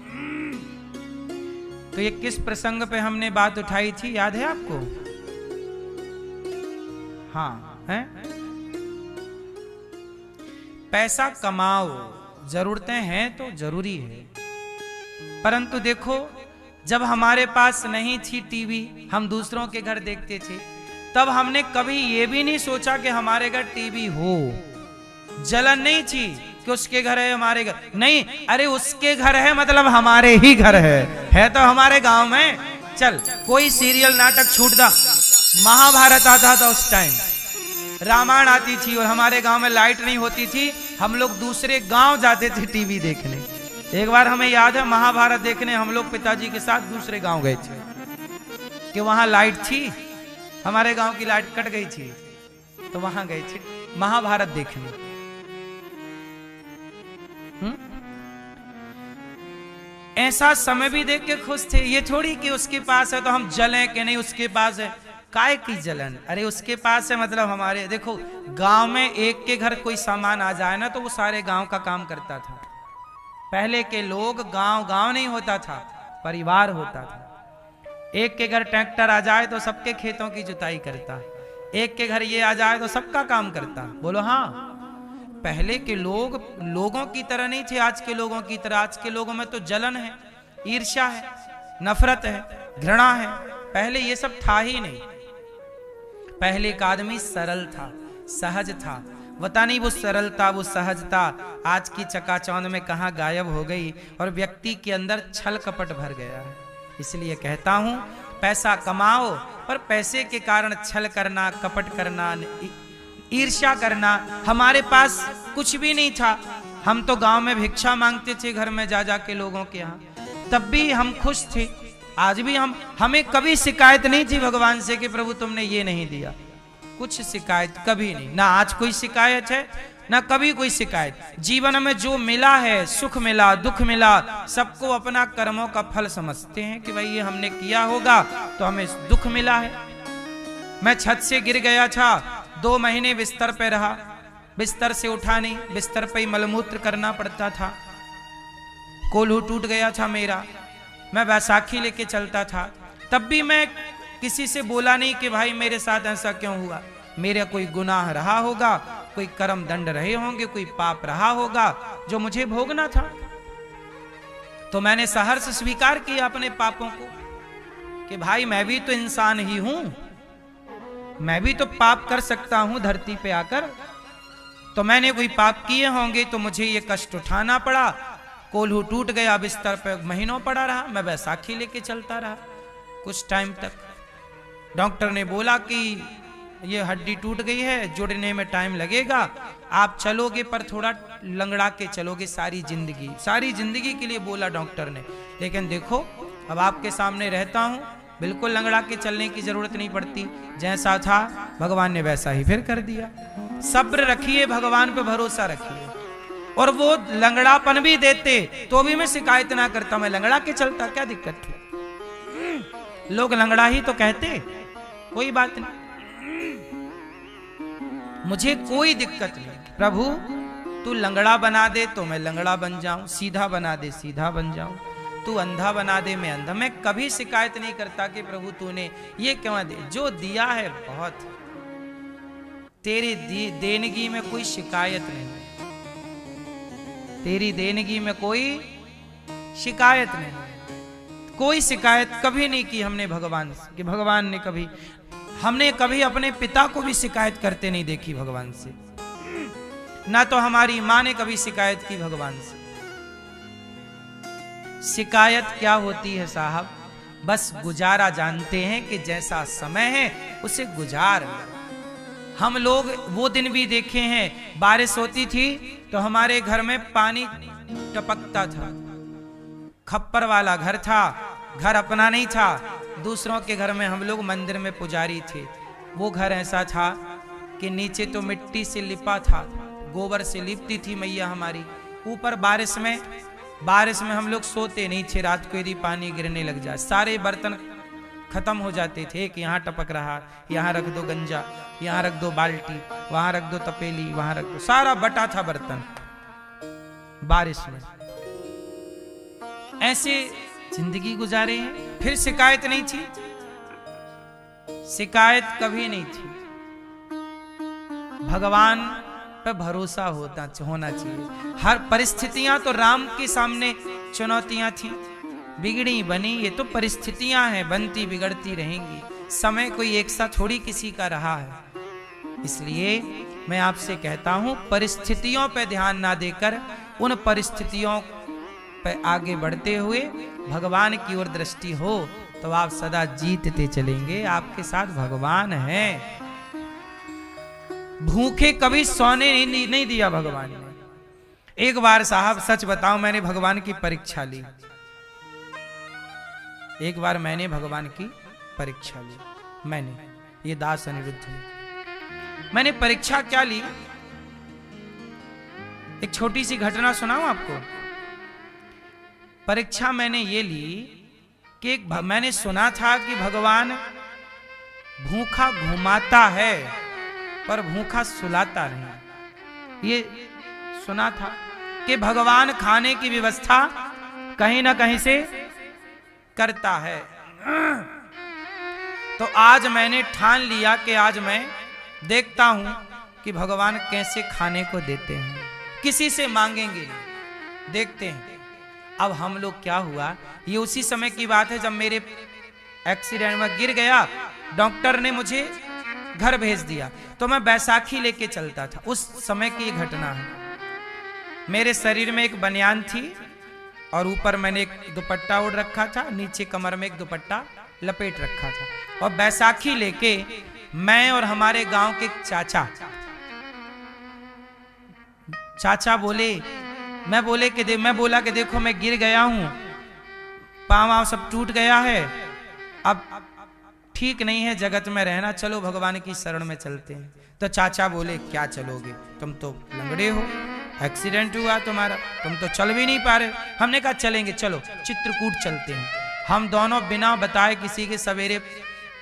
तो ये किस प्रसंग पे हमने बात उठाई थी, याद है आपको? हाँ है? पैसा कमाओ, जरूरतें हैं तो जरूरी है, परंतु देखो जब हमारे पास नहीं थी टीवी, हम दूसरों के घर देखते थे, तब हमने कभी ये भी नहीं सोचा कि हमारे घर टीवी हो। जलन नहीं थी कि उसके घर है हमारे घर नहीं, अरे उसके घर है मतलब हमारे ही घर है तो हमारे गांव में। चल कोई सीरियल नाटक छूटता, महाभारत आता था उस टाइम, रामायण आती थी और हमारे गांव में लाइट नहीं होती थी, हम लोग दूसरे गांव जाते थे टीवी देखने। एक बार हमें याद है महाभारत देखने हम लोग पिताजी के साथ दूसरे गांव गए थे कि वहां लाइट थी, हमारे गांव की लाइट कट गई थी, तो वहां गए थे महाभारत देखने। ऐसा समय भी देख के खुश थे। ये थोड़ी कि उसके पास है तो हम जलें कि नहीं उसके पास है, काय की जलन, अरे उसके पास है मतलब हमारे। देखो गांव में एक के घर कोई सामान आ जाए ना तो वो सारे गांव का काम करता था। पहले के लोग, गांव गांव नहीं होता था, परिवार होता था। एक के घर ट्रैक्टर आ जाए तो सबके खेतों की जुताई करता, एक के घर ये आ जाए तो सबका काम करता। बोलो हाँ। पहले के लोग लोगों की तरह नहीं थे आज के लोगों की तरह। आज के लोगों में तो जलन है, ईर्ष्या है, नफरत है, घृणा है। पहले ये सब था ही नहीं। पहले का आदमी सरल था, सहज था। पता नहीं वो सरलता, वो सहजता आज की चकाचौंध में कहां गायब हो गई और व्यक्ति के अंदर छल कपट भर गया है। इसलिए कहता हूं पैसा कमाओ, पर पैसे के कारण छल करना, कपट करना, ईर्ष्या करना। हमारे पास कुछ भी नहीं था, हम तो गांव में भिक्षा मांगते थे घर में जा जा के लोगों के यहाँ, तब भी हम खुश थे। आज भी हमें कभी शिकायत नहीं थी भगवान से कि प्रभु तुमने ये नहीं दिया, कुछ शिकायत कभी नहीं। ना आज कोई शिकायत है ना कभी कोई शिकायत। जीवन में जो मिला है, सुख मिला दुख मिला, सबको अपना कर्मों का फल समझते हैं कि भाई ये हमने किया होगा तो हमें दुख मिला है। मैं छत से गिर गया था, 2 महीने बिस्तर पे रहा, बिस्तर से उठा नहीं, बिस्तर पे ही मलमूत्र करना पड़ता था। कोल्हू टूट गया था मेरा, मैं बैसाखी लेके चलता था, तब भी मैं किसी से बोला नहीं कि भाई मेरे साथ ऐसा क्यों हुआ। मेरा कोई गुनाह रहा होगा, कोई कर्म दंड रहे होंगे, कोई पाप रहा होगा जो मुझे भोगना था, तो मैंने सहर्ष स्वीकार किया अपने पापों को कि भाई मैं भी तो इंसान ही हूं, मैं भी तो पाप कर सकता हूं धरती पे आकर। तो मैंने कोई पाप किए होंगे तो मुझे ये कष्ट उठाना पड़ा। कोल्हू टूट गया, बिस्तर पे महीनों पड़ा रहा, मैं बैसाखी लेके चलता रहा कुछ टाइम तक। डॉक्टर ने बोला कि ये हड्डी टूट गई है, जुड़ने में टाइम लगेगा, आप चलोगे पर थोड़ा लंगड़ा के चलोगे सारी जिंदगी के लिए बोला डॉक्टर ने। लेकिन देखो अब आपके सामने रहता हूं, बिल्कुल लंगड़ा के चलने की जरूरत नहीं पड़ती, जैसा था भगवान ने वैसा ही फिर कर दिया। सब्र रखिए, भगवान पे भरोसा रखिए, और वो लंगड़ापन भी देते तो भी मैं शिकायत ना करता, मैं लंगड़ा के चलता, क्या दिक्कत थी। लोग लंगड़ा ही तो कहते, कोई बात नहीं, मुझे कोई दिक्कत नहीं। प्रभु तू लंगड़ा बना दे तो मैं लंगड़ा बन जाऊं, सीधा बना दे सीधा बन जाऊं, तू अंधा बना दे मैं अंधा। मैं कभी शिकायत नहीं करता कि प्रभु तूने ये क्यों दे, जो दिया है बहुत, तेरी देनगी में कोई शिकायत नहीं, तेरी देनगी में कोई शिकायत नहीं। कोई शिकायत कभी नहीं की हमने भगवान से, कि भगवान ने कभी, हमने कभी अपने पिता को भी शिकायत करते नहीं देखी भगवान से, ना तो हमारी माँ ने कभी शिकायत की भगवान से। शिकायत क्या होती है साहब, बस गुजारा जानते हैं कि जैसा समय है उसे गुजार। हम लोग वो दिन भी देखे हैं, बारिश होती थी तो हमारे घर में पानी टपकता था। खप्पर वाला घर था, घर अपना नहीं था, दूसरों के घर में, हम लोग मंदिर में पुजारी थे। वो घर ऐसा था कि नीचे तो मिट्टी से लिपा था, गोबर से लिपती थी मैया हमारी। ऊपर बारिश में हम लोग सोते नहीं थे, रात को यदि पानी गिरने लग जाए सारे बर्तन खत्म हो जाते थे कि यहाँ टपक रहा, यहाँ रख दो गंजा, यहाँ रख दो बाल्टी, वहां रख दो तपेली, वहां रख दो, सारा बटा था बर्तन बारिश में। ऐसे जिंदगी गुजारे हैं। फिर शिकायत नहीं थी, शिकायत कभी नहीं थी। भगवान पे भरोसा होना चाहिए। हर परिस्थितियां तो राम के सामने चुनौतियां थी, बिगड़ी बनी, ये तो परिस्थितियां हैं, बनती बिगड़ती रहेंगी। समय कोई एक सा थोड़ी किसी का रहा है। इसलिए मैं आपसे कहता हूं, परिस्थितियों पे ध्यान ना देकर उन परिस्थितियों पे आगे बढ़ते हुए भगवान की ओर दृष्टि हो तो आप सदा जीतते चलेंगे। आपके साथ भगवान है। भूखे कभी सोने नहीं दिया भगवान ने। एक बार साहब सच बताऊं, मैंने भगवान की परीक्षा ली। एक बार मैंने भगवान की परीक्षा ली, ये दास अनिरुद्ध ने। मैंने परीक्षा क्या ली, एक छोटी सी घटना सुनाऊं आपको। परीक्षा मैंने ये ली कि मैंने सुना था कि भगवान भूखा घुमाता है पर भूखा सुलाता नहीं। ये सुना था कि भगवान खाने की व्यवस्था कहीं ना कहीं से करता है। तो आज मैंने ठान लिया कि आज मैं देखता हूं कि भगवान कैसे खाने को देते हैं, किसी से मांगेंगे, देखते हैं। अब हम लोग क्या हुआ, ये उसी समय की बात है जब मेरे एक्सीडेंट में गिर गया, डॉक्टर ने मुझे घर भेज दिया, तो मैं बैसाखी लेके चलता था। उस समय की घटना है। मेरे शरीर में एक बनियान थी और ऊपर मैंने एक दुपट्टा ओढ़ रखा था, नीचे कमर में एक दुपट्टा लपेट रखा था। और बैसाखी लेके मैं और हमारे गांव के चाचा बोले मैं बोला कि देखो मैं गिर गया हूं, पाँव सब टूट गया है, अब ठीक नहीं है जगत में रहना, चलो भगवान की शरण में चलते हैं। तो चाचा बोले क्या चलोगे, तुम तो लंगड़े हो, एक्सीडेंट हुआ तुम्हारा, तुम तो चल भी नहीं पा रहे। हमने कहा चलेंगे, चलो चित्रकूट चलते हैं। हम दोनों बिना बताए किसी के सवेरे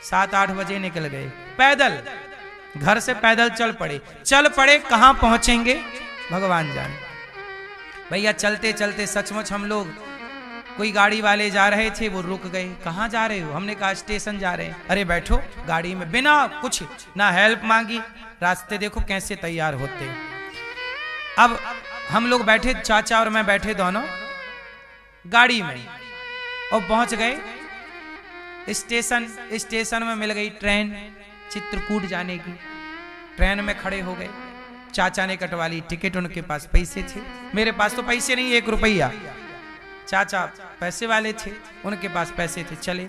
7-8 बजे निकल गए, पैदल घर से पैदल चल पड़े। कहां पहुंचेंगे भगवान जाने। भैया चलते चलते सचमुच हम लोग, कोई गाड़ी वाले जा रहे थे, वो रुक गए, कहाँ जा रहे हो, हमने कहा स्टेशन जा रहे हैं। अरे बैठो गाड़ी में, बिना कुछ ना हेल्प मांगी, रास्ते देखो कैसे तैयार होते हैं। अब हम लोग बैठे, चाचा और मैं बैठे दोनों गाड़ी में, और पहुंच गए स्टेशन में मिल गई ट्रेन चित्रकूट जाने की। ट्रेन में खड़े हो गए, चाचा ने कटवा ली टिकट, उनके पास पैसे थे, मेरे पास तो पैसे नहीं, 1 रुपया। चाचा पैसे वाले थे, उनके पास पैसे थे, चले।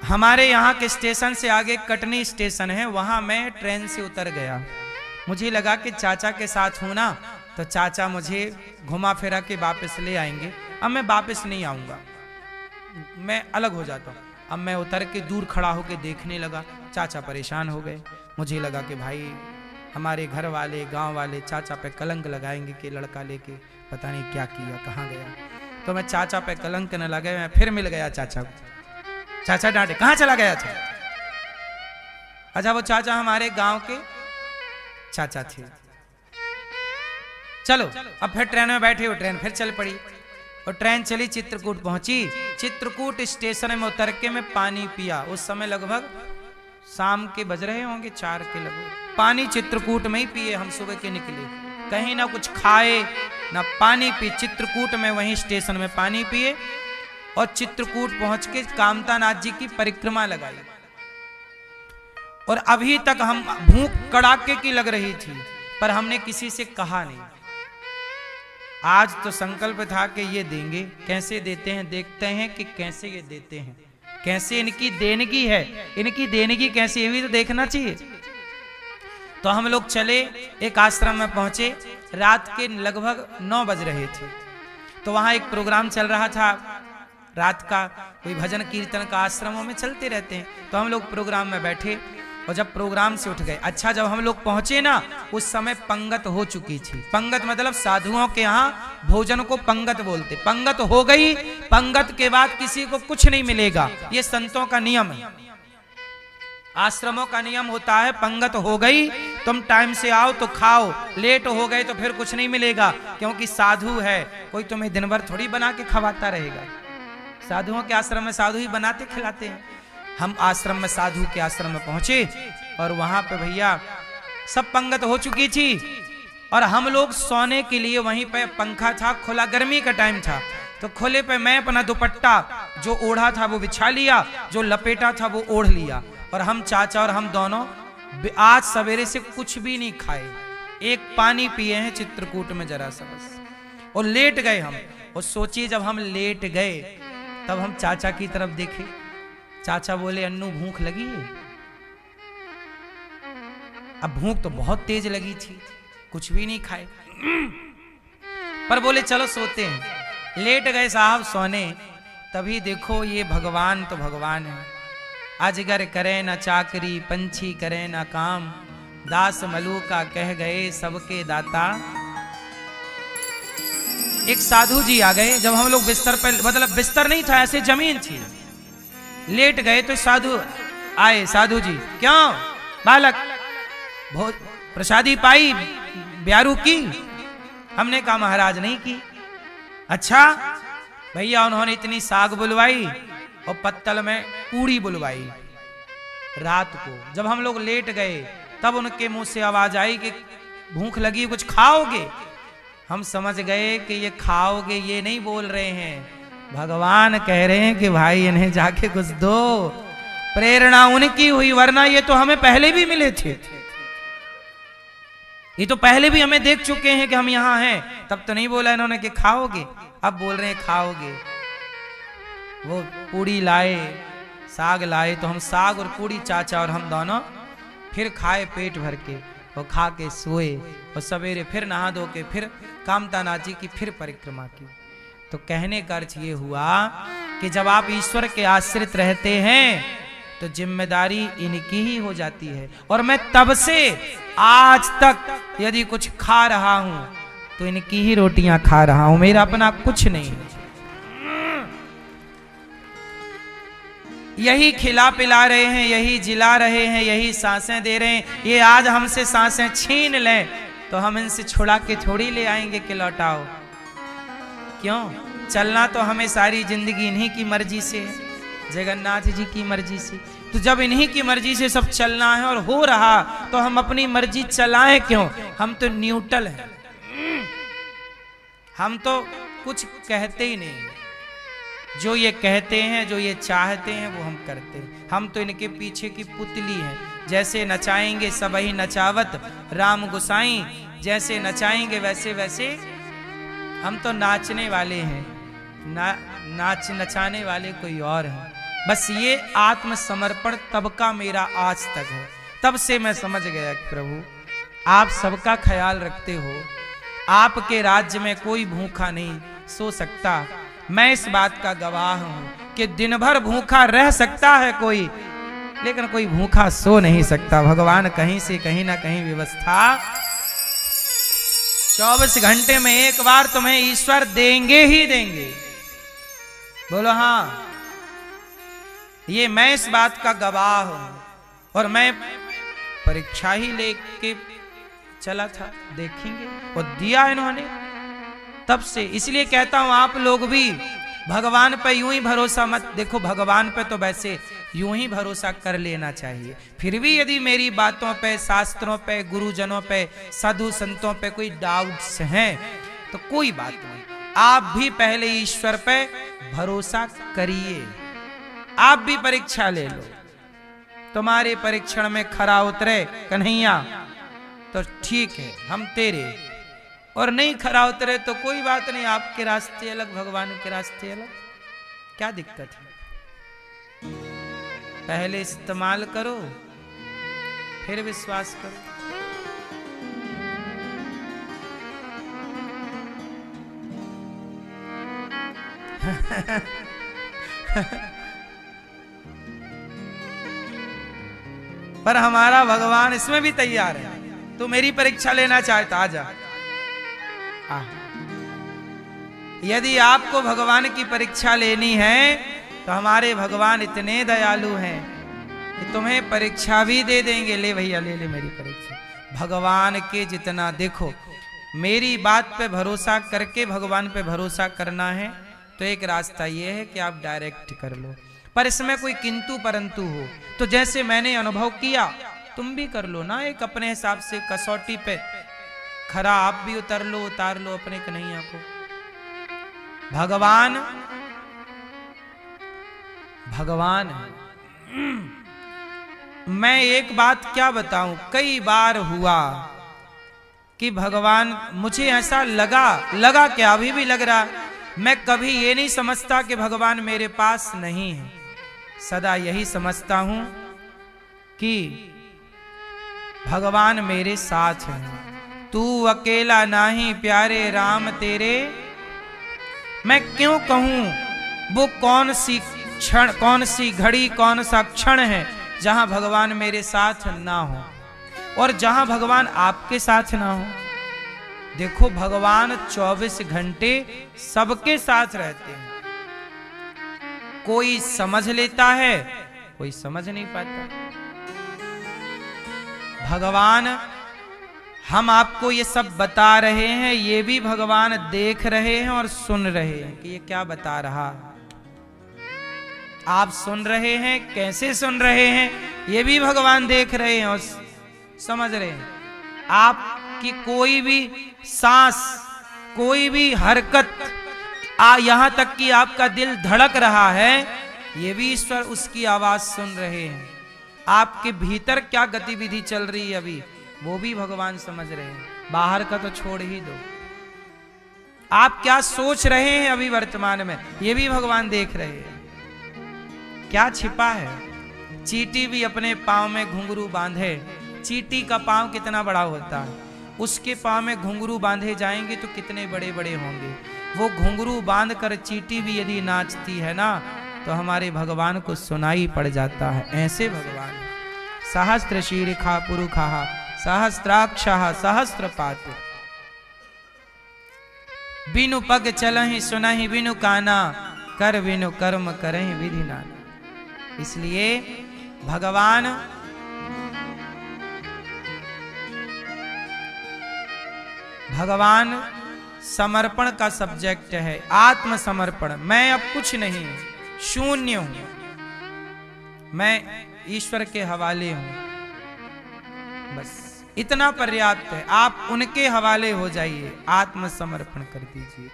हमारे यहाँ के स्टेशन से आगे कटनी स्टेशन है, वहां मैं ट्रेन से उतर गया। मुझे लगा कि चाचा के साथ हूं ना, तो चाचा मुझे घुमा फिरा के वापस ले आएंगे। अब मैं वापस नहीं आऊंगा, मैं अलग हो जाता हूँ। अब मैं उतर के दूर खड़ा होकर देखने लगा, चाचा परेशान हो गए। मुझे लगा कि भाई हमारे घर वाले, गांव वाले चाचा पे कलंक लगाएंगे कि लड़का लेके पता नहीं क्या किया, कहाँ गया। तो मैं चाचा पे कलंक न लगे, मैं फिर मिल गया चाचा को। चाचा डांटे, कहाँ चला गया था। अच्छा वो चाचा हमारे गांव के चाचा थे। चलो अब फिर ट्रेन में बैठे हो, ट्रेन फिर चल पड़ी, और ट्रेन चली, चित्रकूट पहुंची। चित्रकूट स्टेशन में उतर के मैं पानी पिया। उस समय लगभग शाम के बज रहे होंगे 4 के लगभग। पानी चित्रकूट में ही पिए हम, सुबह के निकले, कहीं ना कुछ खाए ना पानी पी। चित्रकूट में वहीं स्टेशन में पानी पिए, और चित्रकूट पहुंच के कामतानाथ जी की परिक्रमा लगाई। और अभी तक हम, भूख कड़ाके की लग रही थी, पर हमने किसी से कहा नहीं। आज तो संकल्प था कि ये देंगे, कैसे देते हैं देखते हैं कि कैसे ये देते हैं, कैसे इनकी देनगी है, इनकी देनगी कैसी, ये भी तो देखना चाहिए। तो हम लोग चले, एक आश्रम में पहुंचे, रात के लगभग 9 बज रहे थे। तो वहां एक प्रोग्राम चल रहा था रात का, कोई भजन कीर्तन का आश्रमों में चलते रहते हैं। तो हम लोग प्रोग्राम में बैठे, और जब प्रोग्राम से उठ गए, अच्छा जब हम लोग पहुंचे ना, उस समय पंगत हो चुकी थी। पंगत मतलब साधुओं के यहाँ भोजन को पंगत बोलते। पंगत हो गई, पंगत के बाद किसी को कुछ नहीं मिलेगा, ये संतों का नियम है, आश्रमों का नियम होता है। पंगत हो गई, तुम टाइम से आओ तो खाओ, लेट हो गए तो फिर कुछ नहीं मिलेगा, क्योंकि साधु है, कोई तुम्हें दिन भर थोड़ी बना के खवाता रहेगा। साधुओं के आश्रम में साधु ही बनाते खिलाते हैं। हम आश्रम में, साधु के आश्रम में पहुंचे, और वहां पे भैया सब पंगत हो चुकी थी, और हम लोग सोने के लिए वहीं पे पंखा था खुला, गर्मी का टाइम था, तो खुले पे मैं अपना दुपट्टा जो ओढ़ा था वो बिछा लिया, जो लपेटा था वो ओढ़ लिया, और हम चाचा और हम दोनों आज सवेरे से कुछ भी नहीं खाए, एक पानी पिए हैं चित्रकूट में जरा सा बस, और लेट गए हम। और सोचिए जब हम लेट गए तब हम चाचा की तरफ देखे, चाचा बोले अन्नू भूख लगी है। अब भूख तो बहुत तेज लगी थी, कुछ भी नहीं खाए, पर बोले चलो सोते हैं। लेट गए साहब सोने, तभी देखो ये भगवान तो भगवान है। अजगर करे न चाकरी, पंछी करे न काम, दास मलूका कह गए सबके दाता। एक साधु जी आ गए, जब हम लोग बिस्तर पर, मतलब बिस्तर नहीं था, ऐसे जमीन थी, लेट गए तो साधु आए। साधु जी, क्यों बालक, बहुत प्रसादी पाई ब्यारू की? हमने कहा महाराज नहीं की। अच्छा भैया, उन्होंने इतनी साग बुलवाई और पत्तल में पूड़ी बुलवाई। रात को जब हम लोग लेट गए तब उनके मुंह से आवाज आई कि भूख लगी, कुछ खाओगे? हम समझ गए कि ये खाओगे ये नहीं बोल रहे हैं, भगवान कह रहे हैं कि भाई इन्हें जाके कुछ दो। प्रेरणा उनकी हुई, वरना ये तो हमें पहले भी मिले थे, ये तो पहले भी हमें देख चुके हैं कि हम यहां हैं। तब तो नहीं बोला इन्होंने कि खाओगे, अब बोल रहे हैं खाओगे। वो पूड़ी लाए, साग लाए, तो हम साग और पूड़ी चाचा और हम दोनों फिर खाए पेट भर के। और खा के सोए और सवेरे फिर नहा धो के फिर कामतानाथ जी की फिर परिक्रमा की। तो कहने का अर्थ ये हुआ कि जब आप ईश्वर के आश्रित रहते हैं तो जिम्मेदारी इनकी ही हो जाती है। और मैं तब से आज तक यदि कुछ खा रहा हूं तो इनकी ही रोटियां खा रहा हूं, मेरा अपना कुछ नहीं। यही खिला पिला रहे हैं, यही जिला रहे हैं, यही सांसें दे रहे हैं। ये आज हमसे सांसें छीन लें तो हम इनसे छुड़ा के थोड़ी ले आएंगे कि लौटाओ। क्यों? चलना तो हमें सारी जिंदगी इन्हीं की मर्जी से है, जगन्नाथ जी की मर्जी से। तो जब इन्हीं की मर्जी से सब चलना है और हो रहा तो हम अपनी मर्जी चलाएं क्यों? हम तो न्यूट्रल हैं, हम तो कुछ कहते ही नहीं। जो ये कहते हैं, जो ये चाहते हैं वो हम करते हैं। हम तो इनके पीछे की पुतली हैं। जैसे नचाएंगे सबही नचावत राम गुसाई, जैसे नचाएंगे वैसे वैसे हम तो नाचने वाले हैं, नचाने वाले कोई और हैं। बस ये आत्मसमर्पण तब का मेरा आज तक है। तब से मैं समझ गया कि प्रभु आप सबका ख्याल रखते हो, आपके राज्य में कोई भूखा नहीं सो सकता। मैं इस बात का गवाह हूं कि दिन भर भूखा रह सकता है कोई, लेकिन कोई भूखा सो नहीं सकता। भगवान कहीं से कहीं ना कहीं व्यवस्था 24 घंटे में एक बार तुम्हें ईश्वर देंगे ही देंगे। बोलो हाँ। ये मैं इस बात का गवाह हूं। और मैं परीक्षा ही लेके चला था, देखेंगे, और दिया इन्होंने तब से। इसलिए कहता हूं आप लोग भी भगवान पे यूं ही भरोसा मत देखो। भगवान पे तो वैसे यूं ही भरोसा कर लेना चाहिए। फिर भी यदि मेरी बातों पे, शास्त्रों पे, गुरुजनों पे, साधु संतों पे कोई डाउट्स हैं तो कोई बात नहीं, आप भी पहले ईश्वर पे भरोसा करिए। आप भी परीक्षा ले लो, तुम्हारे परीक्षण में खरा उतरे कन्हैया तो ठीक है, हम तेरे। और नहीं खरा उतरे तो कोई बात नहीं, आपके रास्ते अलग, भगवान के रास्ते अलग, क्या दिक्कत है। पहले इस्तेमाल करो फिर विश्वास करो। पर हमारा भगवान इसमें भी तैयार है। तू मेरी परीक्षा लेना चाहता आजा। यदि आपको भगवान की परीक्षा लेनी है तो हमारे भगवान इतने दयालु हैं कि तुम्हें परीक्षा भी दे देंगे। ले भैया ले ले मेरी परीक्षा। भगवान के जितना देखो, मेरी बात पे भरोसा करके भगवान पे भरोसा करना है तो एक रास्ता ये है कि आप डायरेक्ट कर लो। पर इसमें कोई किंतु परंतु हो तो जैसे मैंने अनुभव किया तुम भी कर लो ना, एक अपने हिसाब से कसौटी पे खरा आप भी उतार लो अपने कन्हैया को। भगवान मैं एक बात क्या बताऊं, कई बार हुआ कि भगवान, मुझे ऐसा लगा क्या, अभी भी लग रहा, मैं कभी ये नहीं समझता कि भगवान मेरे पास नहीं है। सदा यही समझता हूं कि भगवान मेरे साथ है। तू अकेला नाही प्यारे राम तेरे। मैं क्यों कहूं वो कौन सी क्षण, कौन सी घड़ी, कौन सा क्षण है जहां भगवान मेरे साथ ना हो और जहां भगवान आपके साथ ना हो। देखो भगवान 24 घंटे सबके साथ रहते हैं। कोई समझ लेता है, कोई समझ नहीं पाता। भगवान, हम आपको ये सब बता रहे हैं, ये भी भगवान देख रहे हैं और सुन रहे हैं कि ये क्या बता रहा। आप सुन रहे हैं, कैसे सुन रहे हैं, ये भी भगवान देख रहे हैं और समझ रहे हैं। आपकी कोई भी सांस, कोई भी हरकत, यहां तक कि आपका दिल धड़क रहा है, ये भी ईश्वर उसकी आवाज सुन रहे हैं। आपके भीतर क्या गतिविधि चल रही है अभी, वो भी भगवान समझ रहे हैं। बाहर का तो छोड़ ही दो, आप क्या सोच रहे हैं अभी वर्तमान में, ये भी भगवान देख रहे हैं। क्या छिपा है। चींटी भी अपने पांव में घुंघरू बांधे चींटी का पांव कितना बड़ा होता है, उसके पांव में घुंघरू बांधे जाएंगे तो कितने बड़े बड़े होंगे। वो घुंघरू बांध कर चींटी भी यदि नाचती है ना तो हमारे भगवान को सुनाई पड़ जाता है। ऐसे भगवान सहस्त्र शीर्षा पुरुषा सहस्त्राक्षः सहस्त्रपात, बिनु पग चलहि सुनहि बिनु काना, कर बिनु कर्म करहि विधि नाना। इसलिए भगवान समर्पण का सब्जेक्ट है, आत्मसमर्पण। मैं अब कुछ नहीं, शून्य हूं, मैं ईश्वर के हवाले हूं, बस इतना पर्याप्त है। आप उनके हवाले हो जाइए, आत्मसमर्पण कर दीजिए।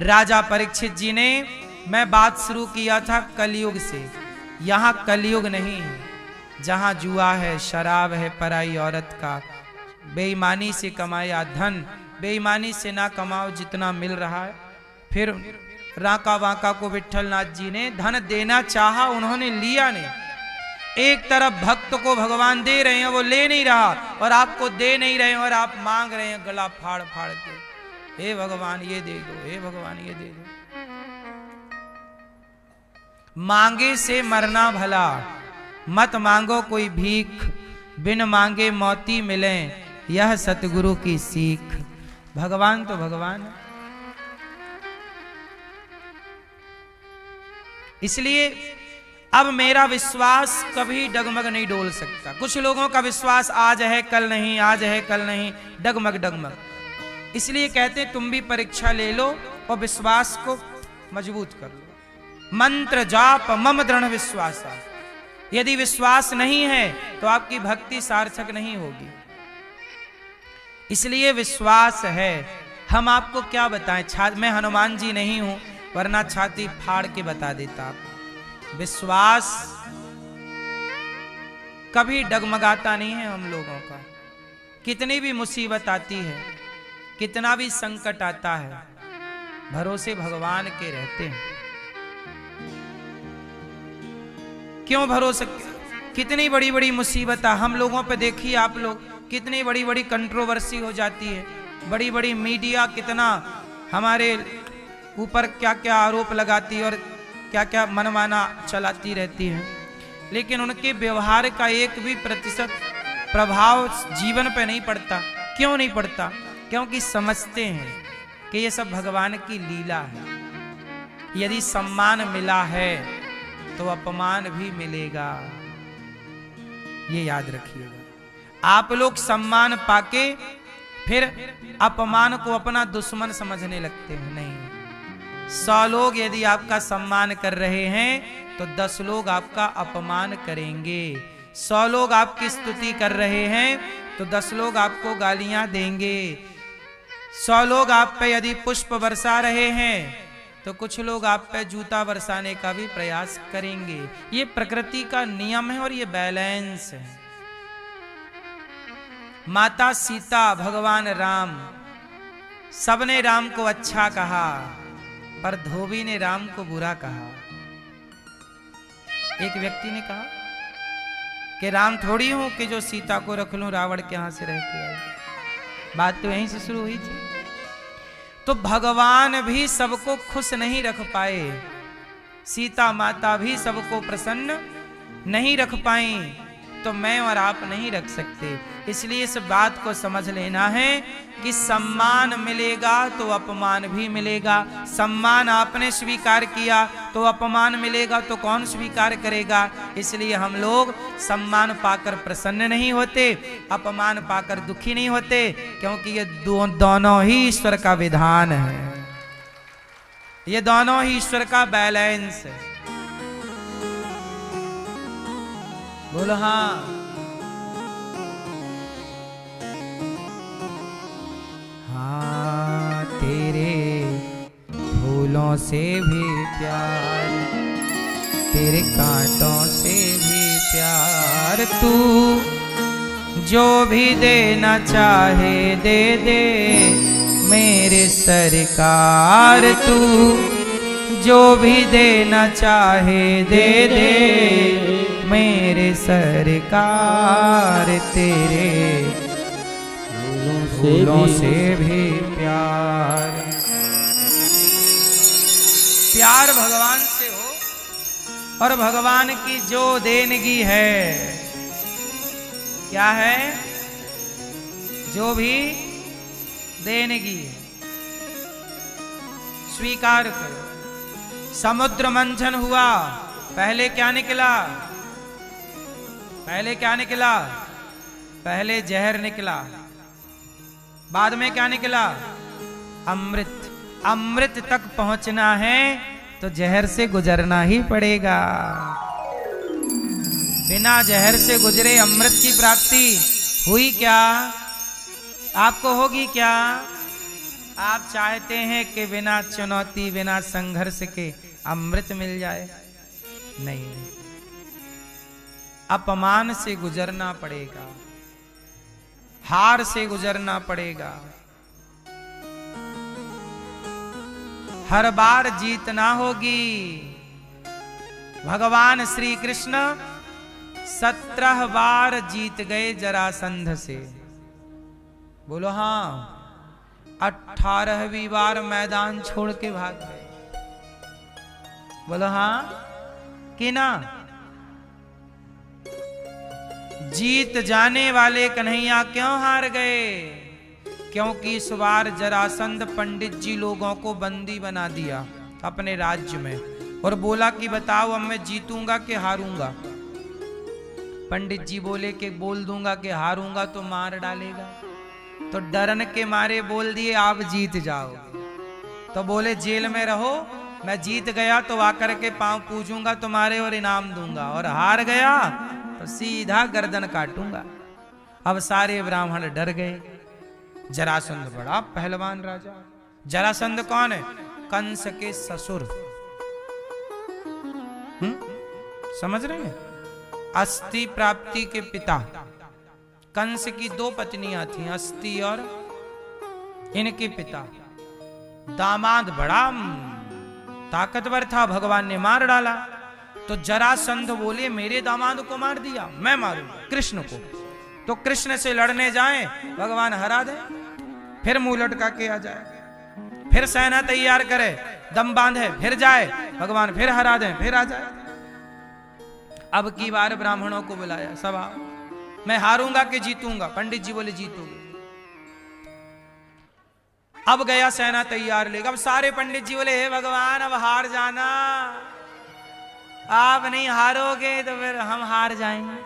राजा परीक्षित जी ने, मैं बात शुरू किया था कलयुग से, यहां कलयुग नहीं है जहां जुआ है, शराब है, पराई औरत का, बेईमानी से कमाया धन, बेईमानी से ना कमाओ जितना मिल रहा है। फिर राका वाका को विठल नाथ जी ने धन देना चाहा, उन्होंने लिया नहीं। एक तरफ भक्त को भगवान दे रहे हैं, वो ले नहीं रहा, और आपको दे नहीं रहे हैं और आप मांग रहे हैं गला फाड़ फाड़ के, हे भगवान ये दे दो, हे भगवान ये दे दो। मांगे से मरना भला, मत मांगो कोई भीख, बिन मांगे मोती मिले, यह सतगुरु की सीख। भगवान तो भगवान है। इसलिए अब मेरा विश्वास कभी डगमग नहीं डोल सकता। कुछ लोगों का विश्वास आज है कल नहीं, आज है कल नहीं, डगमग डगमग। इसलिए कहते हैं तुम भी परीक्षा ले लो और विश्वास को मजबूत कर लो। मंत्र जाप मम दृढ़ विश्वास। यदि विश्वास नहीं है तो आपकी भक्ति सार्थक नहीं होगी। इसलिए विश्वास है। हम आपको क्या बताएं, मैं हनुमान जी नहीं हूं वरना छाती फाड़ के बता देता आपको। विश्वास कभी डगमगाता नहीं है हम लोगों का। कितनी भी मुसीबत आती है, कितना भी संकट आता है, भरोसे भगवान के रहते हैं। क्यों भरोसा? कितनी बड़ी बड़ी मुसीबत हम लोगों पे देखिए आप लोग, कितनी बड़ी बड़ी कंट्रोवर्सी हो जाती है, बड़ी बड़ी मीडिया कितना हमारे ऊपर क्या क्या आरोप लगाती है और क्या क्या मनमाना चलाती रहती है, लेकिन उनके व्यवहार का एक भी प्रतिशत प्रभाव जीवन पे नहीं पड़ता। क्यों नहीं पड़ता? क्योंकि समझते हैं कि ये सब भगवान की लीला है। यदि सम्मान मिला है तो अपमान भी मिलेगा, ये याद रखिएगा। आप लोग सम्मान पाके फिर अपमान को अपना दुश्मन समझने लगते हैं। नहीं, 100 लोग यदि आपका सम्मान कर रहे हैं तो 10 लोग आपका अपमान करेंगे। 100 लोग आपकी स्तुति कर रहे हैं तो 10 लोग आपको गालियां देंगे। 100 लोग आप पे यदि पुष्प बरसा रहे हैं तो कुछ लोग आप पे जूता बरसाने का भी प्रयास करेंगे। ये प्रकृति का नियम है और ये बैलेंस है। माता सीता, भगवान राम, सबने राम को अच्छा कहा पर धोबी ने राम को बुरा कहा। एक व्यक्ति ने कहा कि राम थोड़ी हूं कि जो सीता को रख लूं रावण के यहां से रह के आई। बात तो यहीं से शुरू हुई थी। तो भगवान भी सबको खुश नहीं रख पाए, सीता माता भी सबको प्रसन्न नहीं रख पाई, तो मैं और आप नहीं रख सकते। इसलिए इस बात को समझ लेना है कि सम्मान मिलेगा तो अपमान भी मिलेगा। सम्मान आपने स्वीकार किया तो अपमान मिलेगा तो कौन स्वीकार करेगा? इसलिए हम लोग सम्मान पाकर प्रसन्न नहीं होते, अपमान पाकर दुखी नहीं होते, क्योंकि ये दोनों ही ईश्वर का विधान है। ये दोनों ही ईश्वर का बैलेंस है। बोलो हाँ। हाँ, तेरे फूलों से भी प्यार, तेरे कांटों से भी प्यार, तू जो भी देना चाहे दे दे मेरे सरकार, तू जो भी देना चाहे दे दे मेरे सरकार तेरे फूलों से भी प्यार। प्यार भगवान से हो और भगवान की जो देनगी है, क्या है? जो भी देनगी है स्वीकार करो। समुद्र मंथन हुआ, पहले क्या निकला? पहले क्या निकला? पहले जहर निकला, बाद में क्या निकला? अमृत। अमृत तक पहुंचना है तो जहर से गुजरना ही पड़ेगा। बिना जहर से गुजरे अमृत की प्राप्ति हुई क्या? आपको होगी क्या? आप चाहते हैं कि बिना चुनौती, बिना संघर्ष के अमृत मिल जाए? नहीं, अपमान से गुजरना पड़ेगा, हार से गुजरना पड़ेगा। हर बार जीत ना होगी। भगवान श्री कृष्ण 17 बार जीत गए जरासंध से। बोलो हाँ। 18वीं बार मैदान छोड़ के भाग गए। बोलो हाँ कि ना? जीत जाने वाले कन्हैया क्यों हार गए? क्योंकि इस बार जरासंध पंडित जी लोगों को बंदी बना दिया अपने राज्य में और बोला कि बताओ अब मैं जीतूंगा कि हारूंगा। पंडित जी बोले कि बोल दूंगा कि हारूंगा तो मार डालेगा, तो डरन के मारे बोल दिए आप जीत जाओ। तो बोले जेल में रहो, मैं जीत गया तो आकर के पांव पूजूंगा तुम्हारे और इनाम दूंगा, और हार गया तो सीधा गर्दन काटूंगा। अब सारे ब्राह्मण डर गए। जरासंध बड़ा पहलवान राजा। जरासंध कौन है? कंस के ससुर। समझ रहे हैं? अस्ति प्राप्ति के पिता। कंस की 2 पत्नियां थी, अस्ति और इनके पिता। दामाद बड़ा ताकतवर था, भगवान ने मार डाला। तो जरासंध बोले मेरे दामाद को मार दिया, मैं मारूंगा कृष्ण को। तो कृष्ण से लड़ने जाएं, भगवान हरा दे, फिर मुंह लटका के आ जाए, फिर सेना तैयार करे, दम बांधे, फिर जाए, भगवान फिर हरा दे, फिर आ जाए। अब की बार ब्राह्मणों को बुलाया, सब आओ, मैं हारूंगा कि जीतूंगा? पंडित जी बोले जीतूंगा। अब गया सेना तैयार लेगा। अब सारे पंडित जी बोले हे भगवान अब हार जाना, आप नहीं हारोगे तो फिर हम हार जाएंगे।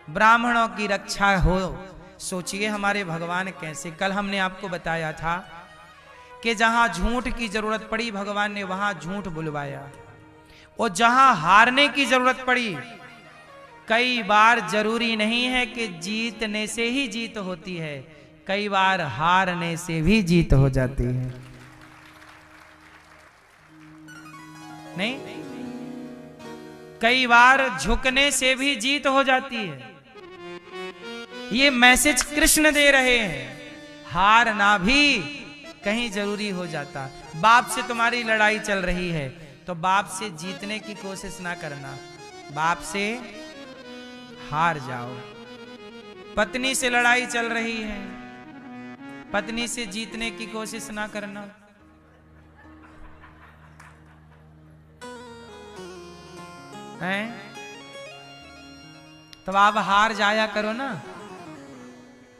ब्राह्मणों की रक्षा हो, सोचिए हमारे भगवान कैसे। कल हमने आपको बताया था कि जहां झूठ की जरूरत पड़ी भगवान ने वहां झूठ बुलवाया, और जहां हारने की जरूरत पड़ी, कई बार जरूरी नहीं है कि जीतने से ही जीत होती है, कई बार हारने से भी जीत हो जाती है। नहीं, कई बार झुकने से भी जीत हो जाती है। ये मैसेज कृष्ण दे रहे हैं, हारना भी कहीं जरूरी हो जाता। बाप से तुम्हारी लड़ाई चल रही है तो बाप से जीतने की कोशिश ना करना, बाप से हार जाओ। पत्नी से लड़ाई चल रही है, पत्नी से जीतने की कोशिश ना करना। हैं? तो आप हार जाया करो ना,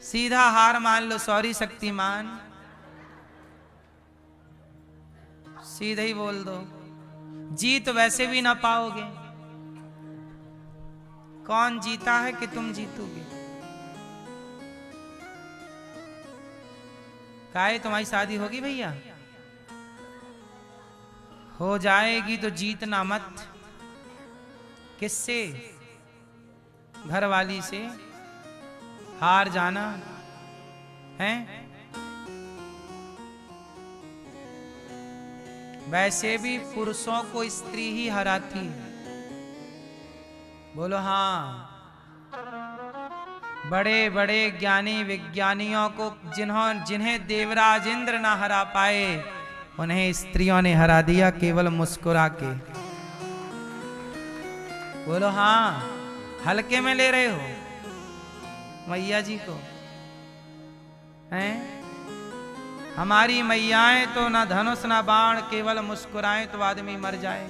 सीधा हार मान लो, सॉरी शक्तिमान, सीधे ही बोल दो। जीत वैसे भी ना पाओगे। कौन जीता है कि तुम जीतोगे? काहे तुम्हारी शादी होगी भैया? हो जाएगी तो जीतना मत। किससे? घर वाली से हार जाना है? वैसे भी पुरुषों को स्त्री ही हराती है। बोलो हाँ। बड़े बड़े ज्ञानी विज्ञानियों को जिन्हें देवराज इंद्र ना हरा पाए, उन्हें स्त्रियों ने हरा दिया केवल मुस्कुरा के। बोलो हाँ, हल्के में ले रहे हो मैया जी को हैं? हमारी मैयाएं तो ना धनुष ना बाण, केवल मुस्कुराएं तो आदमी मर जाए।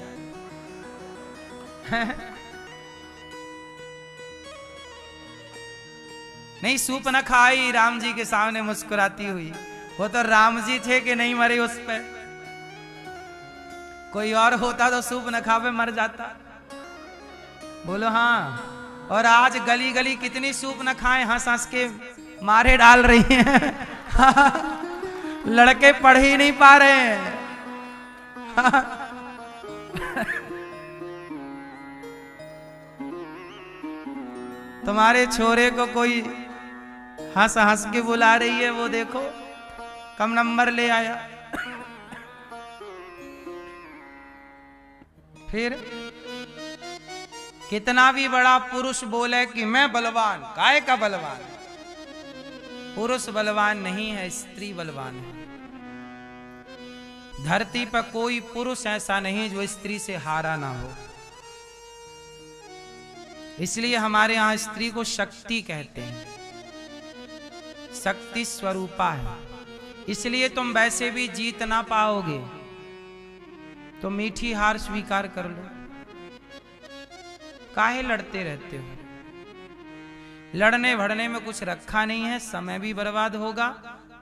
नहीं, सूप न खाई राम जी के सामने मुस्कुराती हुई। वो तो राम जी थे कि नहीं मरे उस पे। कोई और होता तो सूप न खावे मर जाता। बोलो हाँ। और आज गली गली कितनी सूप न खाए, हंस हंस के मारे डाल रही हैं। लड़के पढ़ ही नहीं पा रहे हैं। तुम्हारे छोरे को कोई हंस हंस के बुला रही है, वो देखो कम नंबर ले आया। फिर कितना भी बड़ा पुरुष बोले कि मैं बलवान, काय का बलवान? पुरुष बलवान नहीं है, स्त्री बलवान है। धरती पर कोई पुरुष ऐसा नहीं जो स्त्री से हारा ना हो। इसलिए हमारे यहां स्त्री को शक्ति कहते हैं, शक्ति स्वरूपा है। इसलिए तुम वैसे भी जीत ना पाओगे तो मीठी हार स्वीकार कर लो। काहे लड़ते रहते हो? लड़ने भड़ने में कुछ रखा नहीं है। समय भी बर्बाद होगा,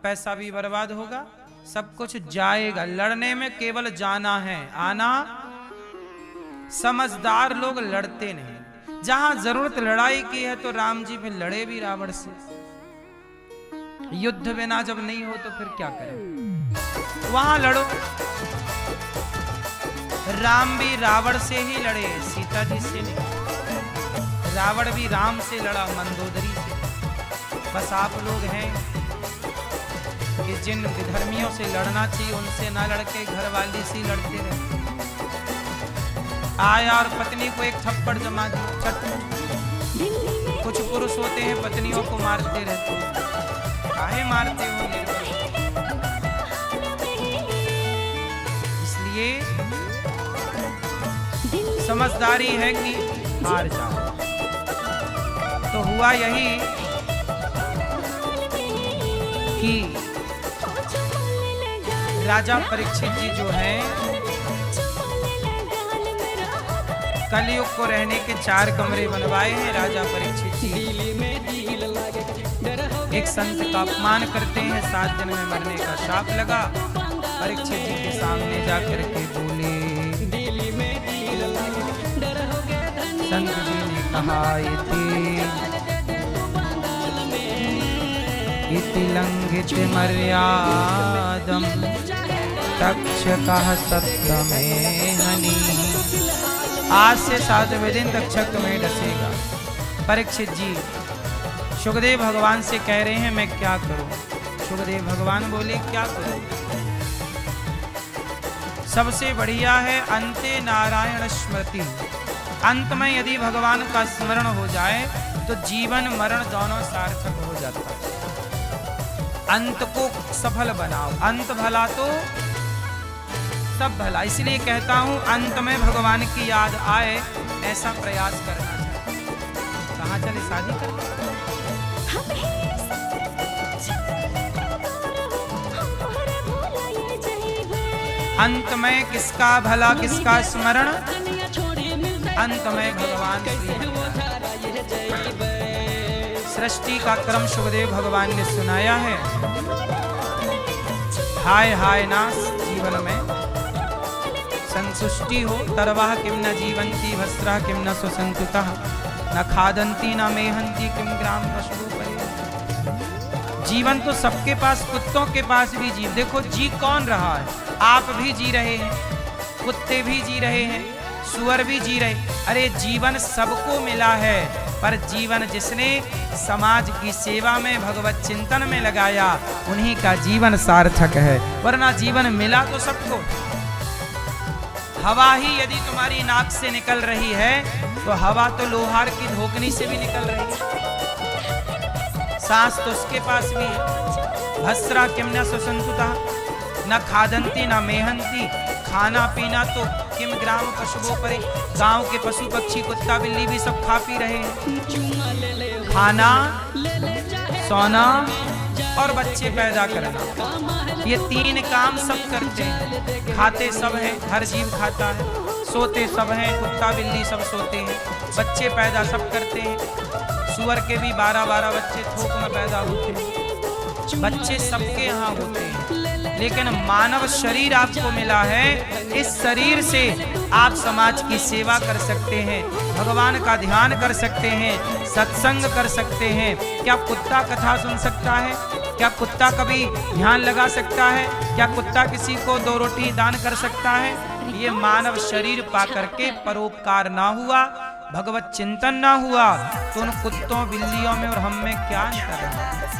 पैसा भी बर्बाद होगा, सब कुछ जाएगा। लड़ने में केवल जाना है, आना। समझदार लोग लड़ते नहीं। जहां जरूरत लड़ाई की है तो राम जी फिर लड़े भी रावण से। युद्ध बिना जब नहीं हो तो फिर क्या करें? वहां लड़ो। राम भी रावण से ही लड़े, सीता जी से नहीं। रावण भी राम से लड़ा, मंदोदरी से। बस आप लोग हैं कि जिन विधर्मियों से लड़ना चाहिए उनसे ना लड़के घर वाली से लड़ते रहते। आया और पत्नी को एक थप्पड़ जमा दिया, छट। कुछ पुरुष होते हैं पत्नियों को मारते रहते हैं। काहे मारते हो? इसलिए समझदारी है कि हार जाओ। तो हुआ यही कि राजा परीक्षित जी जो हैं, कलयुग को रहने के 4 कमरे बनवाए हैं राजा परीक्षित जी। एक संत का अपमान करते हैं, 7 दिन में मरने का शाप लगा। परीक्षित जी के सामने जाकर के बोले, संत जी ने कहा, इति लंघित मर्यादम तक्षकः सप्तमे हनि। आज से 7वें दिन तक्षक में डसेगा। परीक्षित जी सुखदेव भगवान से कह रहे हैं मैं क्या करूं? सुखदेव भगवान बोले क्या करूं? सबसे बढ़िया है अंते नारायण स्मृति। अंत में यदि भगवान का स्मरण हो जाए तो जीवन मरण दोनों सार्थक हो जाता है। अंत को सफल बनाओ, अंत भला तो सब भला। इसलिए कहता हूं अंत में भगवान की याद आए ऐसा प्रयास करना चाहिए। कहां चले शादी करने? अंत में किसका भला किसका स्मरण? अंत में भगवान सृष्टि का क्रम सुखदेव भगवान ने सुनाया है। हाय हाय नास जीवन में संतुष्टि हो, तरवाह किम न जीवंती भस्त्रः किम न सुसंतुतः न खादंती न मेहंती किम ग्राम पशु परे। जीवन तो सबके पास, कुत्तों के पास भी जीव। देखो जी कौन रहा है? आप भी जी रहे हैं, कुत्ते भी जी रहे हैं, सुअर भी जी रहे। अरे जीवन सबको मिला है, पर जीवन जिसने समाज की सेवा में भगवत चिंतन में लगाया उन्हीं का जीवन सार्थक है। वरना जीवन मिला तो सबको। हवा ही यदि तुम्हारी नाक से निकल रही है तो हवा तो लोहार की धोकनी से भी निकल रही है। सांस तो उसके पास भी है। भस्रा किम न सुसंतुतः न खादंती न मेहंती। खाना पीना तो किम ग्राम पशुओं परे, गांव के पशु पक्षी कुत्ता बिल्ली भी सब खा पी रहे हैं। खाना, सोना और बच्चे पैदा करना, ये तीन काम सब करते हैं। खाते सब हैं, हर जीव खाता है। सोते सब हैं, कुत्ता बिल्ली सब सोते हैं। बच्चे पैदा सब करते हैं। सुअर के भी 12-12 बच्चे थोक में पैदा होते हैं। बच्चे सबके यहाँ होते हैं, लेकिन मानव शरीर आपको मिला है। इस शरीर से आप समाज की सेवा कर सकते हैं, भगवान का ध्यान कर सकते हैं, सत्संग कर सकते हैं। क्या कुत्ता कथा सुन सकता है? क्या कुत्ता कभी ध्यान लगा सकता है? क्या कुत्ता किसी को 2 रोटी दान कर सकता है? ये मानव शरीर पा करके परोपकार ना हुआ, भगवत चिंतन ना हुआ, तो उन कुत्तों बिल्लियों में और हम में क्या अंतर है?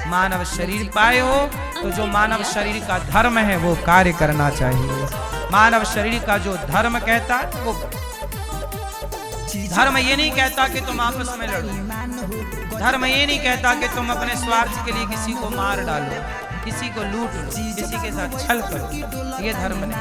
मानव शरीर पाए हो तो जो मानव शरीर का धर्म है वो कार्य करना चाहिए। मानव शरीर का जो धर्म कहता है वो धर्म ये नहीं कहता कि तुम आपस में लड़ो। धर्म ये नहीं कहता कि तुम अपने स्वार्थ के लिए किसी को मार डालो, किसी को लूट लो, किसी के साथ छल करो। ये धर्म नहीं।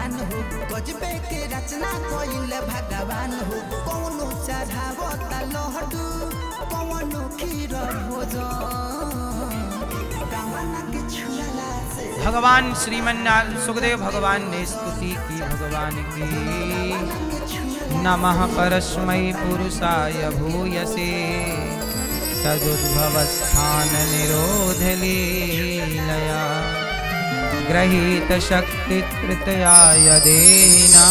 भगवान श्रीमन्नारायण सुखदेव भगवान ने स्तुति की भगवान की। नमः परस्मै पुरुषाय भूयसे सदुद्भवस्थान निरोध लीलया ग्रहीत शक्ति तृतयाय देहिना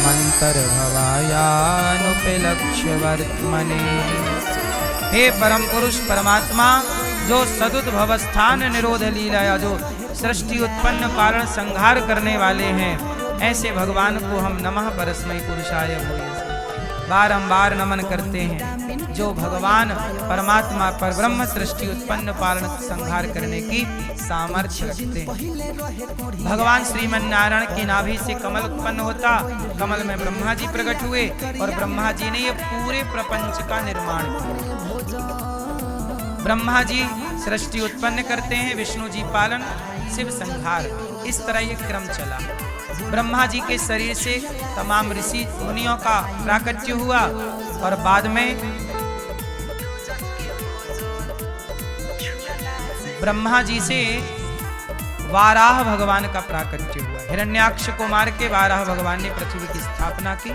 मंत्र भवायानुपलक्ष्य वर्त्मने। हे परम पुरुष परमात्मा, जो सदुद्भव स्थान निरोध लीला, जो सृष्टि उत्पन्न पालन संहार करने वाले हैं, ऐसे भगवान को हम नमः परस्मै पुरुषाय भूयसे बारंबार नमन करते हैं। जो भगवान परमात्मा पर ब्रह्म सृष्टि उत्पन्न पालन संहार करने की सामर्थ्य रखते हैं। भगवान श्रीमन्नारायण की नाभि से कमल उत्पन्न होता, कमल में ब्रह्मा जी प्रकट हुए और ब्रह्मा जी ने ये पूरे प्रपंच का निर्माण किया। ब्रह्मा जी सृष्टि उत्पन्न करते हैं, विष्णु जी पालन, शिव संहार, इस तरह ये क्रम चला। ब्रह्मा जी के शरीर से तमाम ऋषि मुनियों का प्राकट्य हुआ और बाद में ब्रह्मा जी से वाराह भगवान का प्राकट्य हुआ। हिरण्याक्ष को मार के वाराह भगवान ने पृथ्वी की स्थापना की।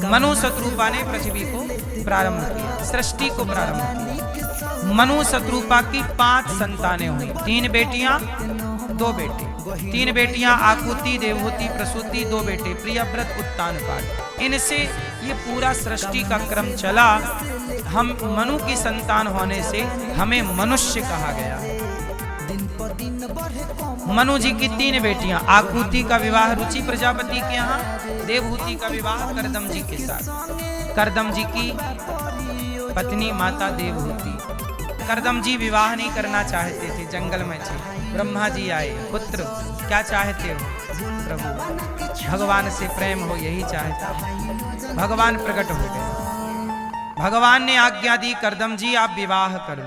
मनु शत्रुपा ने पृथ्वी को प्रारंभ किया, सृष्टि को प्रारंभ किया। मनु शत्रुपा की 5 संतानें हुई, 3 बेटियां 2 बेटे। 3 बेटियां आकुति, देवहूति, प्रसूति, 2 बेटे प्रियव्रत, उत्तानपाद। इनसे ये पूरा सृष्टि का क्रम चला। हम मनु की संतान होने से हमें मनुष्य कहा गया। मनु जी की 3 बेटियां, आकुति का विवाह रुचि प्रजापति के यहाँ, देवहूति का विवाह करदम जी के साथ। करदम जी की पत्नी माता देवहूति। करदम जी विवाह नहीं करना चाहते थे, जंगल में थे। ब्रह्मा जी आए, पुत्र क्या चाहते हो प्रभु? भगवान से प्रेम हो, यही चाहता। भगवान प्रकट हो गए। भगवान ने आज्ञा दी, करदम जी आप विवाह कर लो।